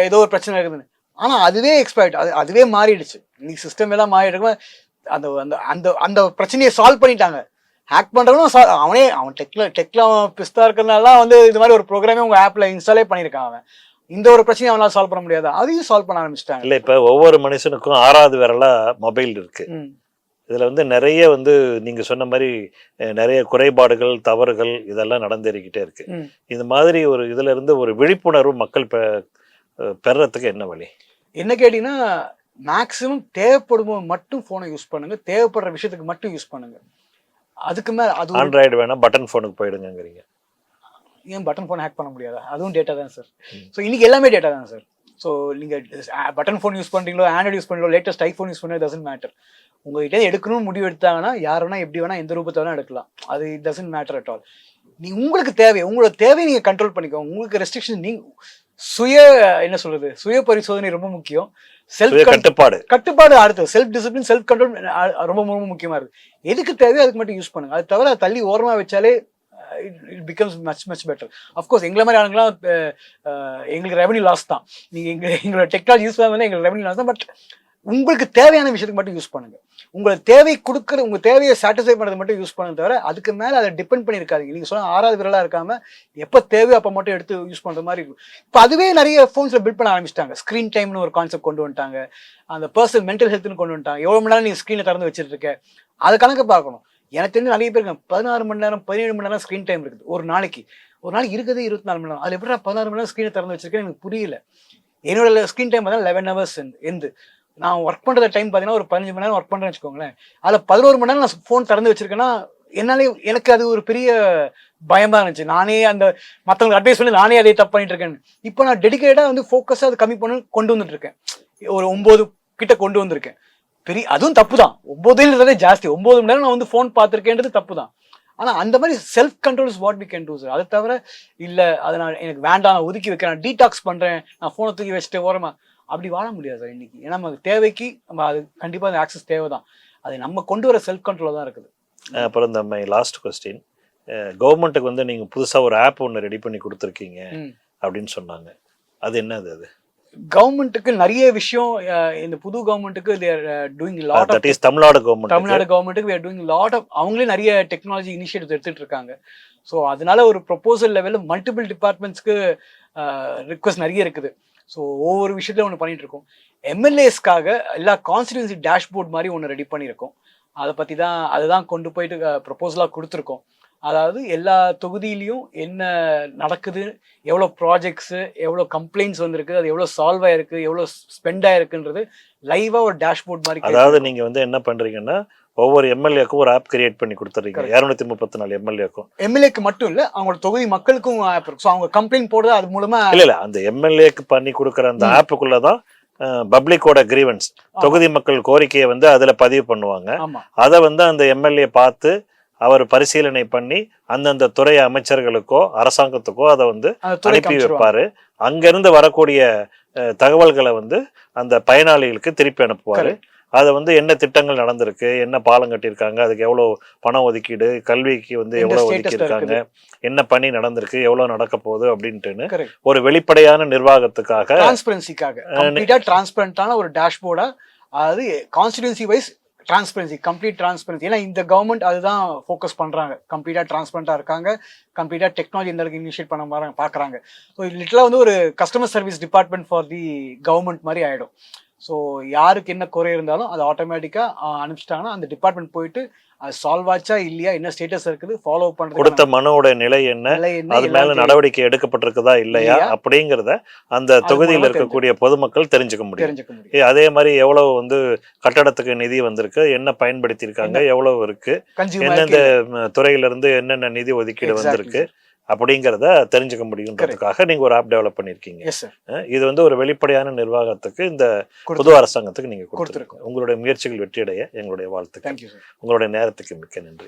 ஏதோ ஒரு பிரச்சனை இருக்குதுன்னு. ஆனா அதுவே எக்ஸ்பர்ட், அதுவே மாறிடுச்சு. இன்னைக்கு சிஸ்டம் எல்லாம் மாறிட்டு அந்த அந்த அந்த பிரச்சனையை சால்வ் பண்ணிட்டாங்க. ஹேக் பண்றவனும் அவன் டெக்ல பிஸ்தா இருக்கிறதுனால வந்து இது மாதிரி ஒரு ப்ரோக்ராமே உங்க ஆப்ல இன்ஸ்டாலே பண்ணிருக்கான். அவன் இந்த ஒரு பிரச்சனையை அவனால சால்வ் பண்ண முடியாது, அதையும் சால்வ் பண்ண ஆரம்பிச்சிட்டாங்க. இல்ல இப்ப ஒவ்வொரு மனுஷனுக்கும் 6வது விரலா மொபைல் இருக்கு. இதுல வந்து நிறைய வந்து நீங்க சொன்ன மாதிரி நிறைய குறைபாடுகள், தவறுகள் இதெல்லாம் நடந்தேறிக்கிட்டே இருக்கு. இந்த மாதிரி ஒரு இதுல இருந்து ஒரு விழிப்புணர்வு மக்கள் பெறறதுக்கு என்ன வழி? என்ன கேட்டீங்கன்னா மேக்சிமம் தேவைப்படும் மட்டும் போனை யூஸ் பண்ணுங்க, தேவைப்படுற விஷயத்துக்கு மட்டும் யூஸ் பண்ணுங்க. அதுக்கு மேல அது ஆண்ட்ராய்டு வேணா பட்டன் போனுக்கு போயிடுங்கிறீங்க. ஏன் பட்டன் போன் ஹேக் பண்ண முடியாதா? அதுவும் டேட்டா தான் சார். ஸோ இன்னைக்கு எல்லாமே டேட்டா தான் சார். ஸோ நீங்க பட்டன் ஃபோன் யூஸ் பண்றீங்களோ, ஆண்ட்ராய்டு யூஸ் பண்றீங்களோ, லேட்டஸ்ட் ஐஃபோன் யூஸ் பண்ணி டசன்ட் மேட்டர். உங்ககிட்ட எடுக்கணும்னு முடிவு எடுத்தாங்கன்னா யார் வேணா எப்படி வேணா எந்த ரூபத்தை வேணா எடுக்கலாம். அது டசன்ட் மேட்டர் அட் ஆல். நீ உங்களுக்கு உங்களோட தேவையை நீங்க கண்ட்ரோல் பண்ணிக்கோங்க. உங்களுக்கு ரெஸ்ட்ரிக்ஷன் நீங்க என்ன சொல்றது, சுய பரிசோதனை ரொம்ப முக்கியம். செல்ஃப் கட்டுப்பாடு அடுத்து செல்ஃப் டிசிப்ளின், செல்ஃப் கண்ட்ரோல் ரொம்ப ரொம்ப முக்கியமா இருக்கு. எதுக்கு தேவையோ அதுக்கு மட்டும் யூஸ் பண்ணுங்க. அது தவிர தள்ளி ஓரமா வச்சாலே it becomes much better. Of course எங்களை மாதிரி ஆளுங்களாம் எங்களுக்கு ரெவன்யூ லாஸ் தான். நீங்க எங்களோட டெக்னாலஜி யூஸ் பண்ணா எங்களுக்கு ரெவன்யூ லாஸ் தான். பட் உங்களுக்கு தேவையான விஷயத்துக்கு மட்டும் யூஸ் பண்ணுங்க. உங்களுக்கு தேவை கொடுக்குற உங்க தேவையை சாட்டிஸ்ஃபை பண்ணுறது மட்டும் யூஸ் பண்ண தவிர அதுக்கு மேலே அதை டிபெண்ட் பண்ணியிருக்காதீங்க. நீங்கள் சொன்ன 6வது விரலாக இருக்காமல் எப்போ தேவையோ அப்போ மட்டும் எடுத்து யூஸ் பண்ணுற மாதிரி இருக்கும். இப்போ அதுவே நிறைய ஃபோன்ஸில் பில்ட் பண்ண ஆரம்பிச்சிட்டாங்க. ஸ்க்ரீன் டைம்னு ஒரு கான்செப்ட் கொண்டு வந்துட்டாங்க. அந்த பர்சனல் மென்டல் ஹெல்த்னு கொண்டு வந்துட்டாங்க. எவ்வளோ மணி நேரம் நீங்கள் ஸ்க்ரீனை திறந்து வச்சுட்டு இருக்க அதை கணக்கு பார்க்கணும். எனக்கு தெரிஞ்சு நிறைய பேருக்கு 16 மணி நேரம் 17 மணி நேரம் ஸ்க்ரீன் டைம் இருக்குது ஒரு நாளைக்கு இருக்குது 24 மணி நேரம். அதில் எப்படி 16 மணி நேரம் ஸ்க்ரீனை திறந்து வச்சிருக்கேன் எனக்கு புரியல. என்னோட ஸ்க்ரீன் டைம் பார்த்தா 11 hours எந்து நான் ஒர்க் பண்ணுற டைம் பார்த்தீங்கன்னா ஒரு 15 மணி நேரம் ஒர்க் பண்ணுறேன்னு வச்சுக்கோங்களேன். அதில் 11 மணி நேரம் நான் ஃபோன் திறந்து வச்சிருக்கேன்னா எனக்கு அது ஒரு பெரிய பயமாக இருந்துச்சு. நானே அந்த மற்றவங்களுக்கு அட்வைஸ் பண்ணி நானே அதே தப்பு பண்ணிட்டு இருக்கேன். இப்போ நான் டெடிக்கேட்டாக வந்து ஃபோக்கஸாக அது கம்மி பண்ணி கொண்டு வந்துட்டு இருக்கேன். ஒரு 9 கிட்ட கொண்டு வந்திருக்கேன். அதுவும் தப்பு தான். 9ன்றதே ஜாஸ்தி. 9 மணி நேரம் நான் வந்து ஃபோன் பார்த்துருக்கேன்றது தப்பு தான். ஆனால் அந்த மாதிரி self control is what we can do sir. அதை தவிர இல்லை அதை நான் எனக்கு வேண்டாம் நான் ஒதுக்கி வைக்கிறேன், நான் டீடாக்ஸ் பண்ணுறேன், நான் ஃபோனை தூக்கி வச்சுட்டு ஓரமா அப்படி வாழ முடியாது சார் இன்னைக்கு. ஏன்னா நமக்கு தேவைக்கு நம்ம அது கண்டிப்பாக அந்த ஆக்சஸ் தேவை தான். அது நம்ம கொண்டு வர செல்ஃப் கண்ட்ரோல் தான் இருக்குது. அப்புறம் இந்த லாஸ்ட் கொஸ்டின், கவர்மெண்ட்டுக்கு வந்து நீங்கள் புதுசாக ஒரு ஆப் ஒன்று ரெடி பண்ணி கொடுத்துருக்கீங்க அப்படின்னு சொன்னாங்க. அது என்னது? அது கவர்மெண்ட்டுக்கு நிறைய விஷயம் இந்த புது கவர்மெண்ட்டுக்கு தமிழ்நாடு கவர்மெண்ட்டுக்கு அவங்களே நிறைய டெக்னாலஜி இனிஷியேட்டிவ் எடுத்துட்டு இருக்காங்க. ஸோ அதனால ஒரு ப்ரொபோசல் லெவலில் மல்டிபிள் டிபார்ட்மெண்ட்ஸ்க்கு ரிக்வஸ்ட் நிறைய இருக்குது. ஸோ ஒவ்வொரு விஷயத்துல ஒன்று பண்ணிட்டு இருக்கோம். எம்எல்ஏஸ்க்காக எல்லா கான்ஸ்டிடியூன்சி டேஷ்போர்ட் மாதிரி ஒன்று ரெடி பண்ணியிருக்கோம். அதுதான் கொண்டு போயிட்டு ப்ரொபோசலாக கொடுத்துருக்கோம். அதாவது எல்லா தொகுதியிலையும் என்ன நடக்குது, எவ்வளோ ப்ராஜெக்ட்ஸு, எவ்வளோ கம்ப்ளைண்ட்ஸ் வந்திருக்கு, அது எவ்வளோ சால்வ் ஆயிருக்கு, எவ்வளோ ஸ்பெண்ட் ஆயிருக்குன்றது லைவா ஒரு டேஷ்போர்ட் மாதிரி. அதாவது நீங்க வந்து என்ன பண்றீங்கன்னா ஒவ்வொரு எம்எல்ஏக்கும் ஒரு ஆப் கிரியேட் பண்ணி கொடுத்துறீங்க. 234 எம்எல்ஏக்கு மட்டும் இல்ல, அவங்களோட தொகுதி மக்களுக்கும் ஆப் இருக்கு. ஸோ அவங்க கம்ப்ளைண்ட் போடுறது அது மூலமா இல்ல அந்த எம்எல்ஏக்கு பண்ணி கொடுக்குற அந்த ஆப்புக்குள்ளதான் பப்ளிக்கோட கிரீவன்ஸ், தொகுதி மக்கள் கோரிக்கையை வந்து அதுல பதிவு பண்ணுவாங்க. அதை வந்து அந்த எம்எல்ஏ பார்த்து அவர் பரிசீலனை பண்ணி அந்தந்த துறை அமைச்சர்களுக்கோ அரசாங்கத்துக்கோ அதை வந்து அனுப்பி வைப்பாரு. அங்கிருந்து வரக்கூடிய தகவல்களை வந்து அந்த பயனாளிகளுக்கு திருப்பி அனுப்புவாரு. அதை வந்து என்ன திட்டங்கள் நடந்திருக்கு, என்ன பாலம் கட்டியிருக்காங்க, அதுக்கு எவ்வளோ பணம் ஒதுக்கீடு, கல்விக்கு வந்து எவ்வளோ ஒதுக்கியிருக்காங்க, என்ன பணி நடந்திருக்கு, எவ்வளோ நடக்க போகுது அப்படின்ட்டுன்னு ஒரு வெளிப்படையான நிர்வாகத்துக்காக டிரான்ஸ்பரண்டான ஒரு டேஷ்போர்டா, அதாவது constituency wise transparency, complete transparency. ஏன்னா இந்த கவர்மெண்ட் அதுதான் ஃபோக்கஸ் பண்ணுறாங்க. கம்ப்ளீட்டாக டிரான்ஸ்பரண்டாக இருக்காங்க, கம்ப்ளீட்டாக டெக்னாலஜி இந்த அளவுக்கு இனிஷியேட் பண்ண பார்க்குறாங்க. ஸோ லிட்டலாக வந்து ஒரு customer service department for the government மாதிரி ஆகிடும். ஸோ யாருக்கு என்ன குறை இருந்தாலும் அது ஆட்டோமேட்டிக்காக அனுப்பிச்சிட்டாங்கன்னா அந்த டிபார்ட்மெண்ட் போயிட்டு அது சால்வ் ஆச்சா இல்லையா, என்ன ஸ்டேட்டஸ் இருக்குது, ஃபாலோ பண்ணுறது, கொடுத்த மனுவோட நிலை என்ன, அது மேல நடவடிக்கை எடுக்கப்பட்டிருக்குதா இல்லையா அப்படிங்கிறத அந்த தொகுதியில் இருக்கக்கூடிய பொதுமக்கள் தெரிஞ்சுக்க முடியும். அதே மாதிரி எவ்வளவு வந்து கட்டடத்துக்கு நிதி வந்திருக்கு, என்ன பயன்படுத்தி இருக்காங்க, எவ்வளவு இருக்கு, எந்தெந்த துறையில இருந்து என்னென்ன நிதி ஒதுக்கீடு வந்திருக்கு அப்படிங்கிறத தெரிஞ்சுக்க முடியுன்றதுக்காக நீங்க ஒரு ஆப் டெவலப் பண்ணிருக்கீங்க. இது வந்து ஒரு வெளிப்படையான நிர்வாகத்துக்கு இந்த புது அரசாங்கத்துக்கு நீங்க கொடுத்துருக்கோம். உங்களுடைய முயற்சிகள் வெற்றியடைய எங்களுடைய வாழ்த்துக்கள். உங்களுடைய நேரத்துக்கு மிக்க நன்றி.